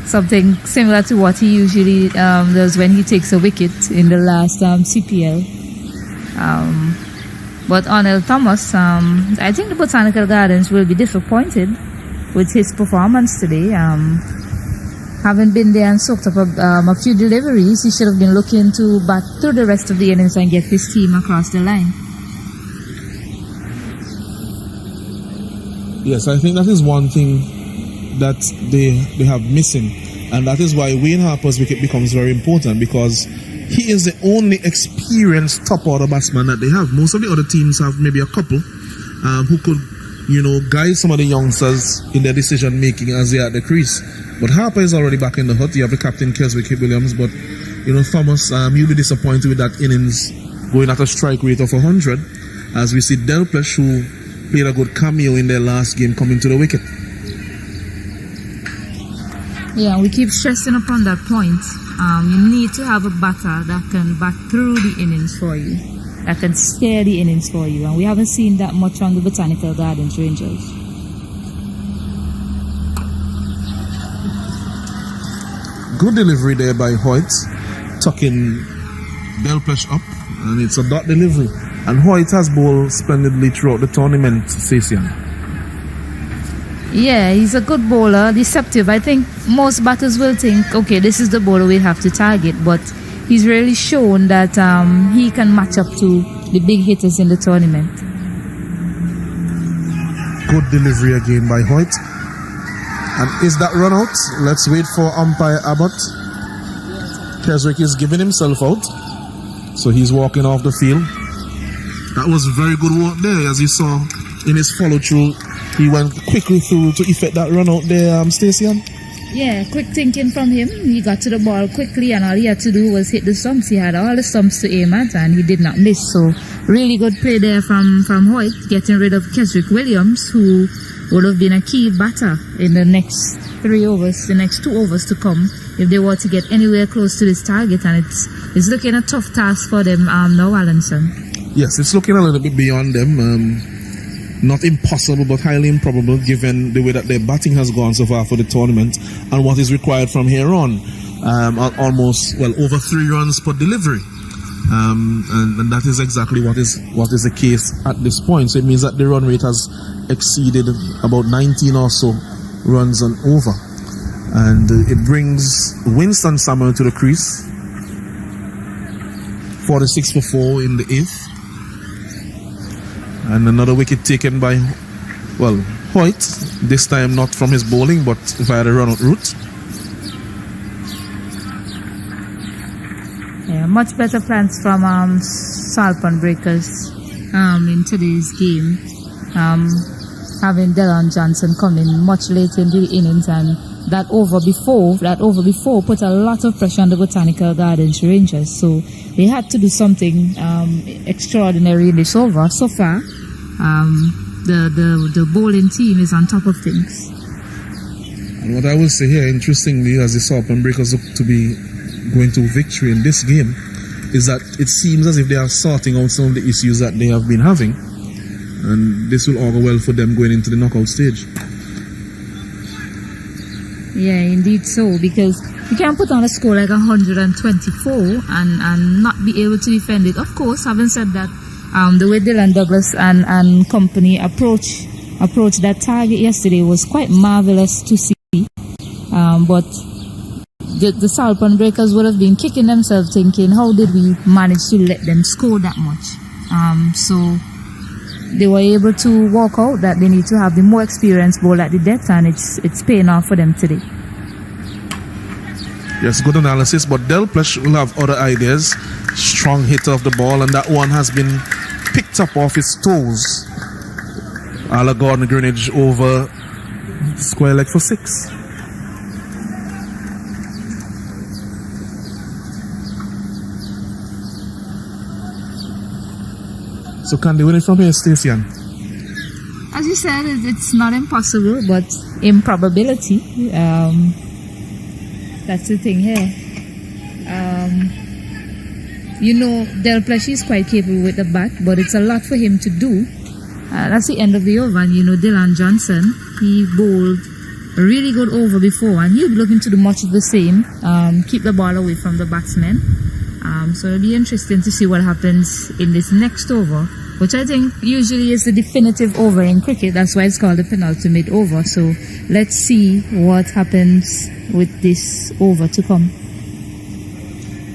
Speaker 2: Something similar to what he usually does when he takes a wicket in the last CPL. But Ernell Thomas, I think the Botanical Gardens will be disappointed with his performance today. Having been there and soaked up a few deliveries, he should have been looking to bat through the rest of the innings and get his team across the line.
Speaker 1: Yes, I think that is one thing that they have missing, and that is why Wayne Harper's wicket becomes very important, because he is the only experienced top order batsman that they have. Most of the other teams have maybe a couple who could, guide some of the youngsters in their decision making as they are at the crease. But Harper is already back in the hut. You have the captain Keswick Williams, but Thomas, you'll be disappointed with that innings going at a strike rate of 100, as we see Delpech, who played a good cameo in their last game, coming to the wicket.
Speaker 2: Yeah, we keep stressing upon that point. You need to have a batter that can bat through the innings for you, that can steer the innings for you, and we haven't seen that much on the Botanical Gardens Rangers.
Speaker 1: Good delivery there by Hoyt, tucking Delpech up, and it's a dot delivery. And Hoyt has bowled splendidly throughout the tournament, Stacey.
Speaker 2: Yeah, he's a good bowler, deceptive. I think most batters will think, okay, this is the bowler we have to target, but he's really shown that he can match up to the big hitters in the tournament.
Speaker 1: Good delivery again by Hoyt. And is that run out? Let's wait for umpire Abbott. Keswick is giving himself out, so he's walking off the field. That was very good work there, as you saw in his follow-through. He went quickly through to effect that run out there, Stacey.
Speaker 2: Yeah, quick thinking from him. He got to the ball quickly, and all he had to do was hit the stumps. He had all the stumps to aim at, and he did not miss. So, really good play there from Hoyt, getting rid of Keswick Williams, who would have been a key batter in the next 3 overs, the next 2 overs to come, if they were to get anywhere close to this target. And it's looking a tough task for them now, Alanson.
Speaker 1: Yes, it's looking a little bit beyond them. Not impossible, but highly improbable, given the way that their batting has gone so far for the tournament and what is required from here on. Almost, over 3 runs per delivery. And that is exactly what is the case at this point. So it means that the run rate has exceeded about 19 or so runs and over. And it brings Winston Samuel to the crease. 46 for 4 in the 8th. And another wicket taken by, Hoyt. This time not from his bowling, but via the run-out route.
Speaker 2: much better plans from Salpon Breakers in today's game. Having Delon Johnson come in much later in the innings, and that over before put a lot of pressure on the Botanical Gardens Rangers. So they had to do something extraordinary in this over. So far, the bowling team is on top of things.
Speaker 1: And what I will say here, interestingly, as the Salpon Breakers look to be going to victory in this game, is that it seems as if they are sorting out some of the issues that they have been having, and this will augur well for them going into the knockout stage.
Speaker 2: Yeah, indeed so, because you can't put on a score like 124 and not be able to defend it. Of course, having said that, the way Dylan Douglas and company approached that target yesterday was quite marvelous to see. But the Salpon Breakers would have been kicking themselves thinking, how did we manage to let them score that much? So they were able to work out that they need to have the more experienced ball at the depth, and it's paying off for them today.
Speaker 1: Yes, good analysis, but Del Plesh will have other ideas. Strong hitter of the ball, and that one has been picked up off his toes. Ala Gordon Greenwich over square leg for 6. So can they win it from here, Stacey-Ann?
Speaker 2: As you said, it's not impossible, but improbability. That's the thing here. Del Plesh is quite capable with the bat, but it's a lot for him to do. That's the end of the over, and Dylan Johnson, he bowled a really good over before, and he'll be looking to do much of the same, keep the ball away from the batsmen. So it'll be interesting to see what happens in this next over, which I think usually is the definitive over in cricket. That's why it's called the penultimate over. So let's see what happens with this over to come.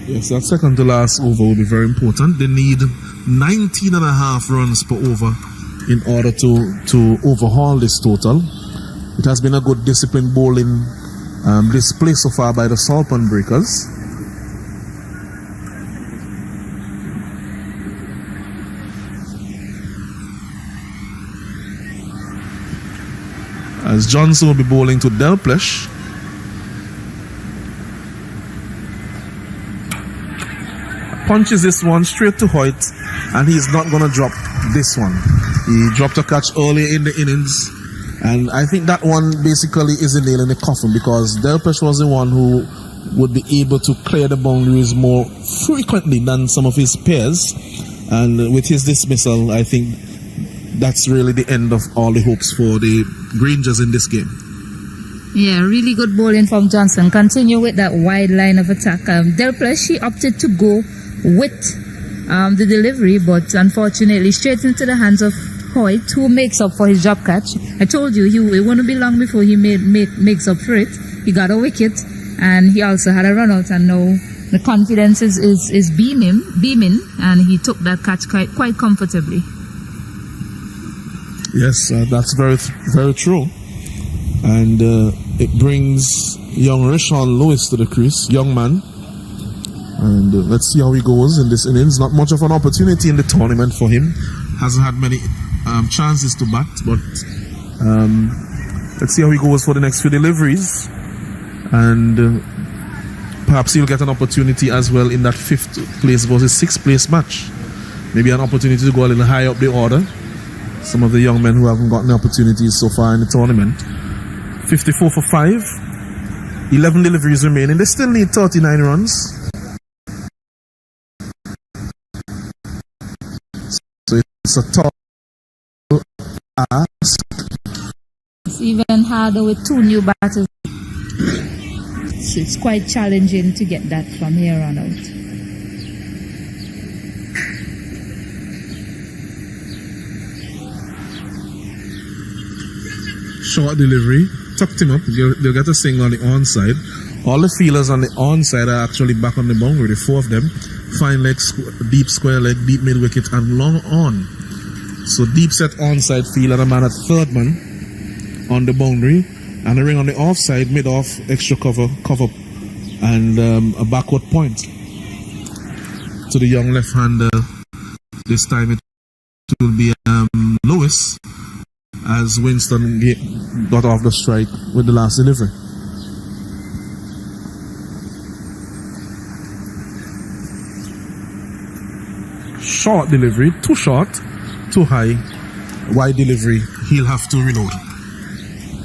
Speaker 1: Yes, that second to last over will be very important. They need 19.5 runs per over in order to overhaul this total. It has been a good disciplined bowling display so far by the Salpon Breakers. As Johnson will be bowling to Del Plesh. Punches this one straight to Hoyt, and he's not going to drop this one. He dropped a catch early in the innings, and I think that one basically is a nail in the coffin, because Del Plesh was the one who would be able to clear the boundaries more frequently than some of his peers, and with his dismissal, I think that's really the end of all the hopes for the Rangers in this game.
Speaker 2: Yeah, really good bowling from Johnson. Continue with that wide line of attack. Del Plesh, he opted to go with the delivery, but unfortunately straight into the hands of Hoyt, who makes up for his drop catch. I told you it wouldn't be long before he makes up for it. He got a wicket, and he also had a run out, and now the confidence is beaming, and he took that catch quite comfortably.
Speaker 1: Yes, that's very, very true. And it brings young Rashawn Lewis to the crease, young man. And let's see how he goes in this innings. Not much of an opportunity in the tournament for him. Hasn't had many chances to bat, but let's see how he goes for the next few deliveries. And perhaps he'll get an opportunity as well in that 5th place versus 6th place match. Maybe an opportunity to go a little higher up the order. Some of the young men who haven't gotten opportunities so far in the tournament. 54 for 5. 11 deliveries remaining. They still need 39 runs. So it's a tall ask.
Speaker 2: It's even harder with 2 new batters. So it's quite challenging to get that from here on out.
Speaker 1: Short delivery, tucked him up. They'll get a single on the onside. All the fielders on the onside are actually back on the boundary, the 4 of them. Fine leg, deep square leg, deep mid wicket, and long on. So deep set onside field and a man at third man on the boundary, and a ring on the offside, mid off, extra cover, and a backward point. to the young left-hander. This time it will be Lewis, as Winston got off the strike with the last delivery. Short delivery, too short, too high. Wide delivery, he'll have to reload.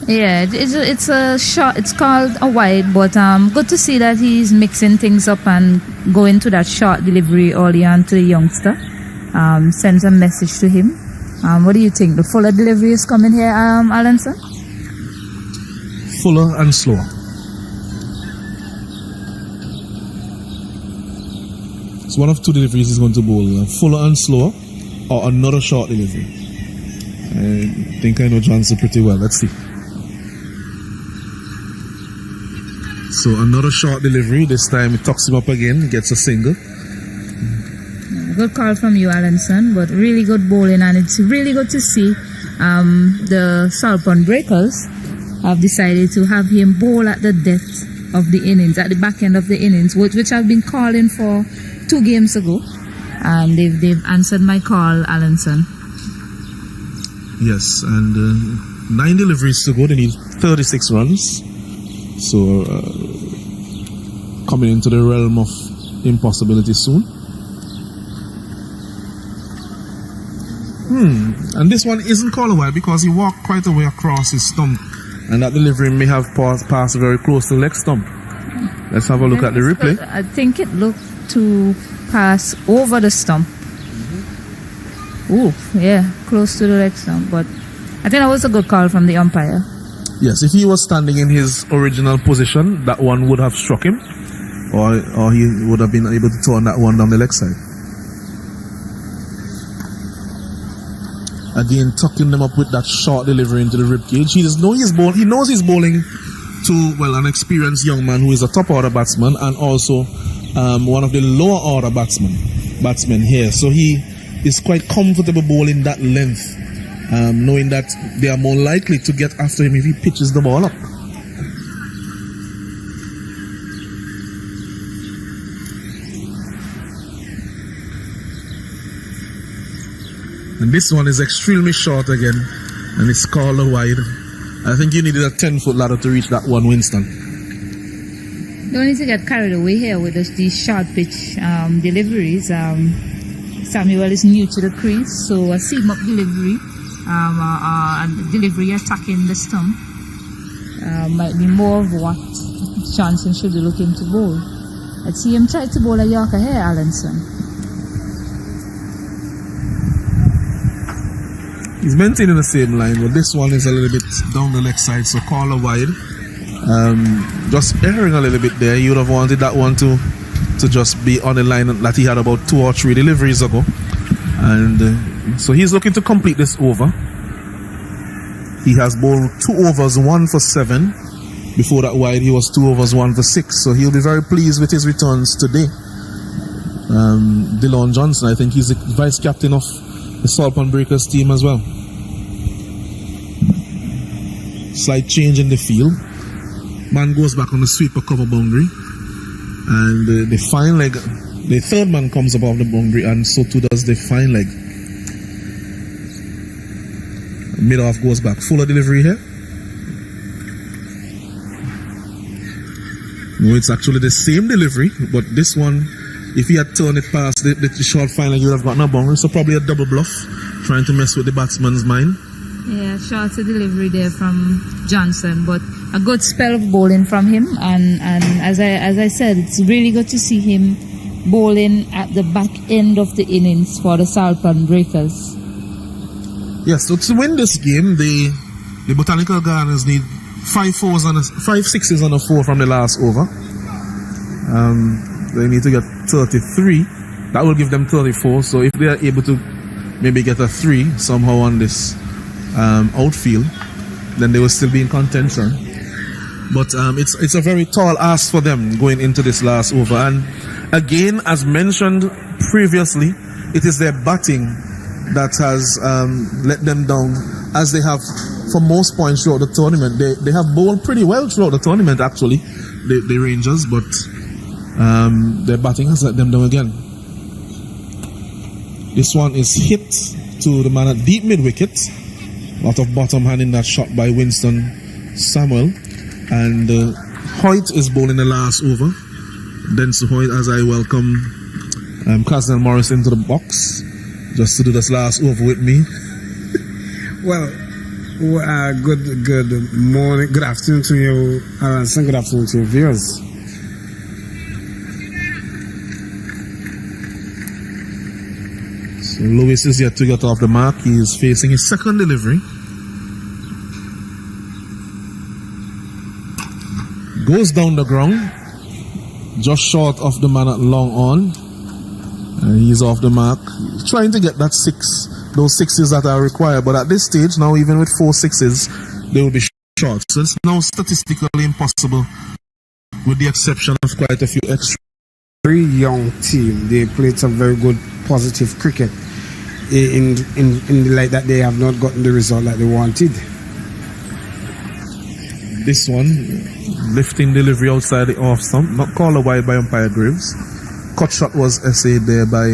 Speaker 2: Yeah, it's a short. It's called a wide, but good to see that he's mixing things up and going to that short delivery early on to the youngster. Sends a message to him. What do you think? The fuller delivery is coming here, Alanson?
Speaker 1: Fuller and slower. It's one of two deliveries he's going to bowl: fuller and slower, or another short delivery. I think I know Johnson pretty well. Let's see. So another short delivery. This time he tucks him up again, gets a single.
Speaker 2: Good call from you, Alanson, but really good bowling, and it's really good to see the Salpon Breakers have decided to have him bowl at the depth of the innings, at the back end of the innings, which I've been calling for 2 games ago, and they've answered my call, Alanson.
Speaker 1: Yes, and 9 deliveries to go. They need 36 runs. So coming into the realm of impossibility soon. And this one isn't called a wide because he walked quite a way across his stump, and that delivery may have passed very close to the leg stump. Let's have a look at the replay.
Speaker 2: I think it looked to pass over the stump. Ooh, yeah, close to the leg stump, but I think that was a good call from the umpire.
Speaker 1: Yes, if he was standing in his original position, that one would have struck him, or he would have been able to turn that one down the leg side. Again, tucking them up with that short delivery into the rib cage. He knows he's bowling to, well, an experienced young man who is a top order batsman and also one of the lower order batsmen here. So he is quite comfortable bowling that length, knowing that they are more likely to get after him if he pitches the ball up. And this one is extremely short again, and it's called a wide. I think you needed a 10-foot ladder to reach that one, Winston.
Speaker 2: Don't need to get carried away here with these short pitch deliveries. Samuel is new to the crease, so a seam-up delivery, delivery attacking the stump might be more of what Johnson should be looking to bowl. Let's see him try to bowl a Yorker here, Alanson.
Speaker 1: He's maintaining the same line, but this one is a little bit down the leg side, so call a wide. Just erring a little bit there. You would have wanted that one to just be on the line that he had about 2 or 3 deliveries ago. And so he's looking to complete this over. He has bowled 2 overs, 1 for 7. Before that wide, he was 2 overs, 1 for 6. So he'll be very pleased with his returns today. Dillon Johnson, I think he's the vice captain of the Salpon Breakers team as well. Slight change in the field. Man goes back on the sweeper cover boundary, and the fine leg, the third man comes above the boundary, and so too does the fine leg. Mid-off goes back. Fuller delivery here. No, it's actually the same delivery, but this one, if he had turned it past the short fine leg, he would have gotten a boundary. So probably a double bluff, trying to mess with the batsman's mind.
Speaker 2: Yeah, shorter delivery there from Johnson, but a good spell of bowling from him. And as I said, it's really good to see him bowling at the back end of the innings for the Salpon Breakers.
Speaker 1: Yes, so to win this game, the Botanical Gardens need 5 sixes and a 4 from the last over. They need to get 33. That will give them 34. So if they are able to maybe get a 3 somehow on this outfield, then they will still be in contention. But it's a very tall ask for them going into this last over. And again, as mentioned previously, it is their batting that has let them down, as they have for most points throughout the tournament. They have bowled pretty well throughout the tournament, actually, the Rangers, but their batting has let them down again. This one is hit to the man at deep mid-wicket. Lot of bottom hand in that shot by Winston Samuel. And Hoyt is bowling the last over. Denzel Hoyt, as I welcome Casnell Morris into the box, just to do this last over with me.
Speaker 3: Well, good morning, good afternoon to you, and good afternoon to your viewers.
Speaker 1: So Lewis is yet to get off the mark. He is facing his second delivery. Goes down the ground, just short of the man at long on. He's off the mark, trying to get that six, those sixes that are required. But at this stage, now even with 4 sixes, they will be short. So it's now statistically impossible, with the exception of quite a few extra.
Speaker 3: Very young team. They played some very good, positive cricket. In the light that they have not gotten the result that they wanted.
Speaker 1: This one, lifting delivery outside the off stump, not called a wide by umpire Graves. Cut shot was essayed there by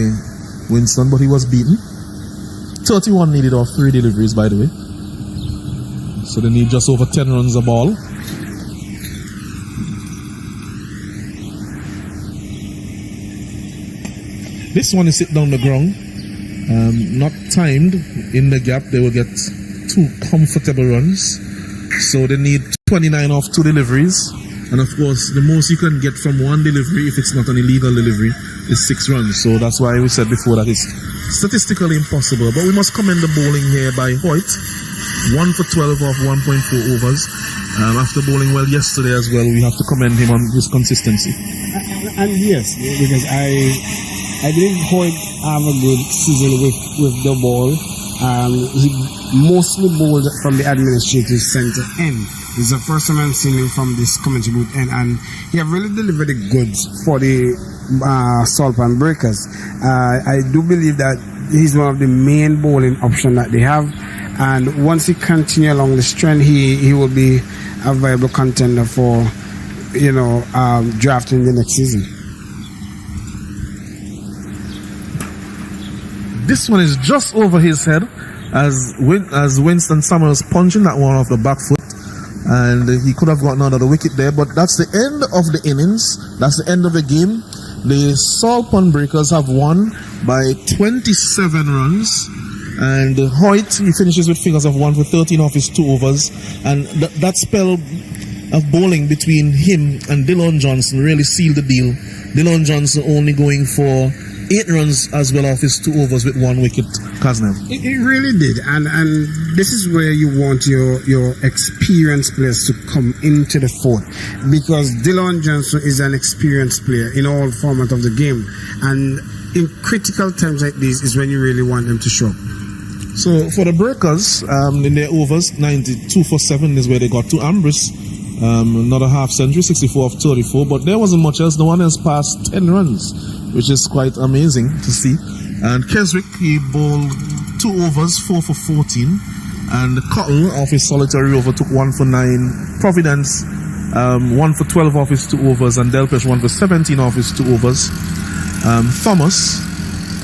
Speaker 1: Winston, but he was beaten. 31 needed off 3 deliveries, by the way. So they need just over 10 runs a ball. This one is hit down the ground. Not timed in the gap. They will get 2 comfortable runs. So they need 29 off 2 deliveries. And of course, the most you can get from 1 delivery, if it's not an illegal delivery, is 6 runs. So that's why we said before that it's statistically impossible. But we must commend the bowling here by Hoyt. 1 for 12 off 1.4 overs. After bowling well yesterday as well, we have to commend him on his consistency.
Speaker 3: And yes, because I believe Hoyt have a good season with the ball. He mostly bowled from the administrative center end. It's the first time I'm seeing him from this commentary booth end, and he have really delivered the goods for the Salt Pan Breakers. I do believe that he's one of the main bowling options that they have, and once he continue along this trend, he will be a viable contender for drafting the next season.
Speaker 1: This one is just over his head as Winston Samuels punching that one off the back foot, and he could have gotten out of the wicket there. But that's the end of the innings. That's the end of the game. The Salt Pond Breakers have won by 27 runs, and Hoyt, he finishes with figures of 1 for 13 off his 2 overs, and that spell of bowling between him and Dillon Johnson really sealed the deal. Dillon Johnson only going for 8 runs as well off his 2 overs with 1 wicket, Casnell.
Speaker 3: It really did, and this is where you want your experienced players to come into the fort, because Dillon Johnson is an experienced player in all formats of the game, and in critical times like this is when you really want them to show up.
Speaker 1: So for the Breakers, in their overs, 92 for 7 is where they got to. Ambrose, another half century, 64 of 34, but there wasn't much else. No one else passed 10 runs, which is quite amazing to see. And Keswick, he bowled 2 overs, 4 for 14. And Cottle, off his solitary over, took 1 for 9. Providence, 1 for 12 off his 2 overs. And Delpesh, 1 for 17 off his 2 overs. Thomas,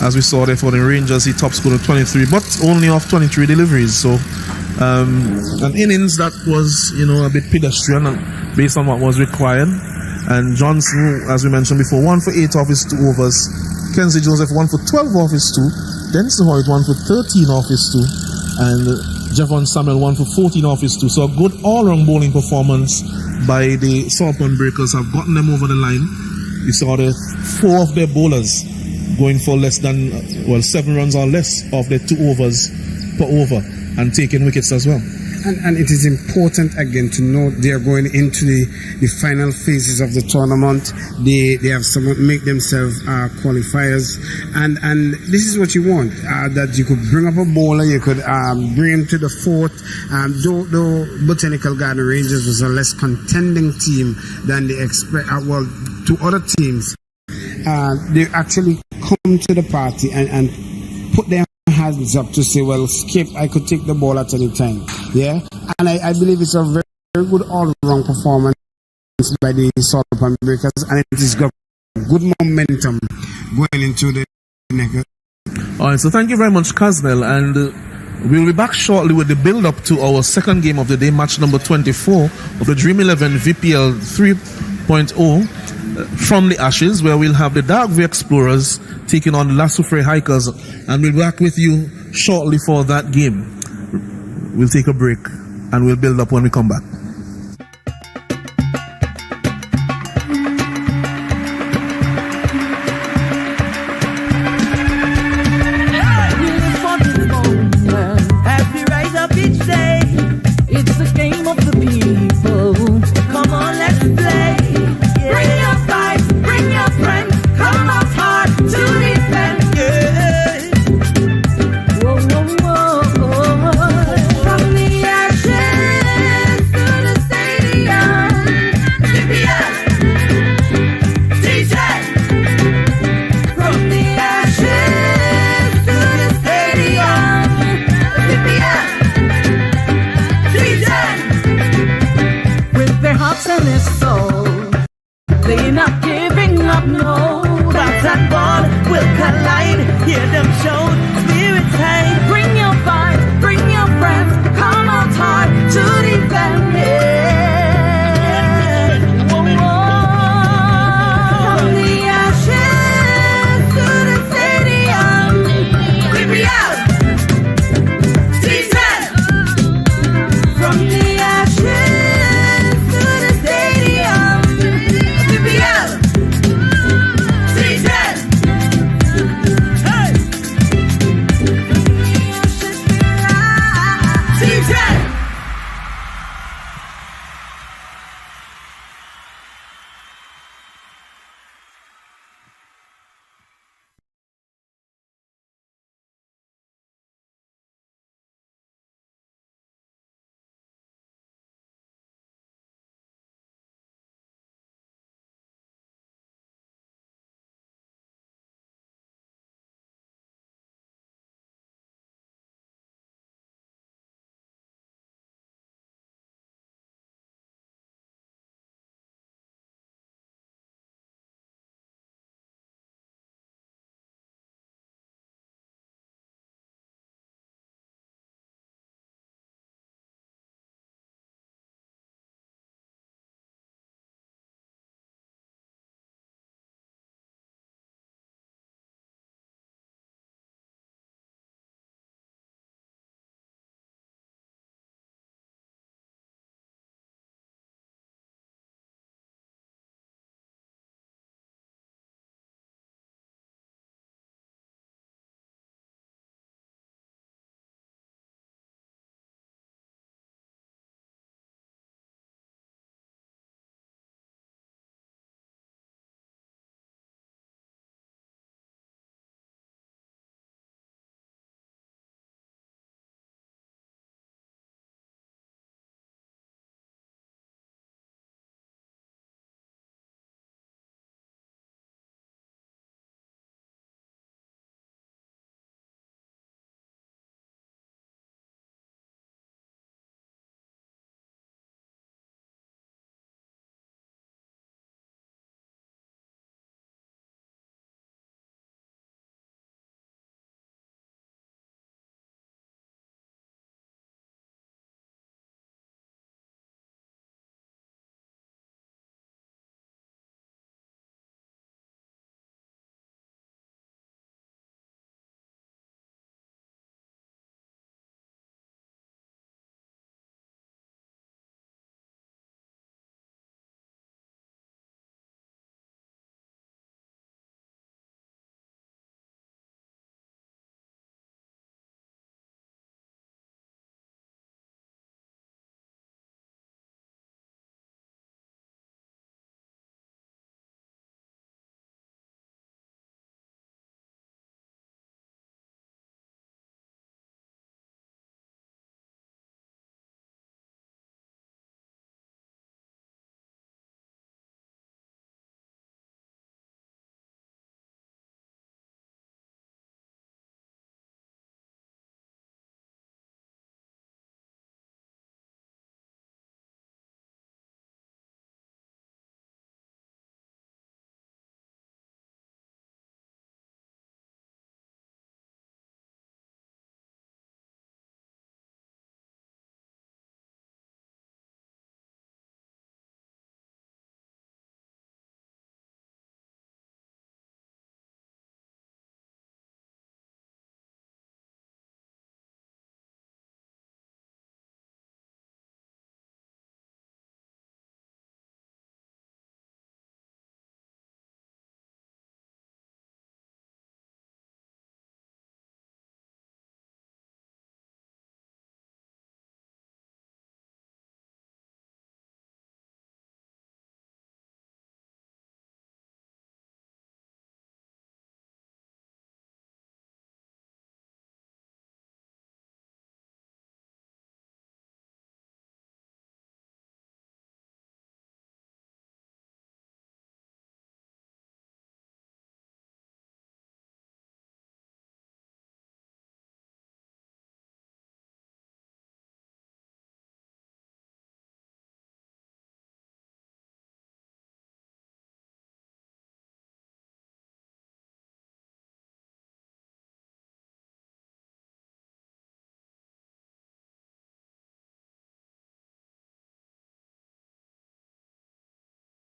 Speaker 1: as we saw there for the Rangers, he top scored at 23, but only off 23 deliveries. So an innings that was, a bit pedestrian based on what was required. And Johnson, as we mentioned before, 1 for 8 off his 2 overs. Kenzie Joseph, 1 for 12 off his 2. Denzel Hoyt, 1 for 13 off his 2. And Javon Samuel, 1 for 14 off his 2. So a good all-round bowling performance by the Salt Pond Breakers have gotten them over the line. You saw the 4 of their bowlers going for less than, 7 runs or less of their 2 overs per over and taking wickets as well.
Speaker 3: And it is important again to note they are going into the final phases of the tournament. They have someone make themselves qualifiers, and this is what you want, that you could bring up a bowler, you could bring him to the fort. Though Botanical Garden Rangers was a less contending team than they expect, to other teams, they actually come to the party and put their hands up to say, well, Skip, I could take the ball at any time. Yeah, and I believe it's a very, very good all-round performance by the Salt Pond Breakers, and it has got good momentum going into the next.
Speaker 1: All right, so thank you very much, Casnell, and we'll be back shortly with the build-up to our second game of the day, match number 24 of the Dream 11 VPL 3.0 from the Ashes, where we'll have the Darkview Explorers taking on the La Soufrière Hikers, and we'll be back with you shortly for that game. We'll take a break and we'll build up when we come back.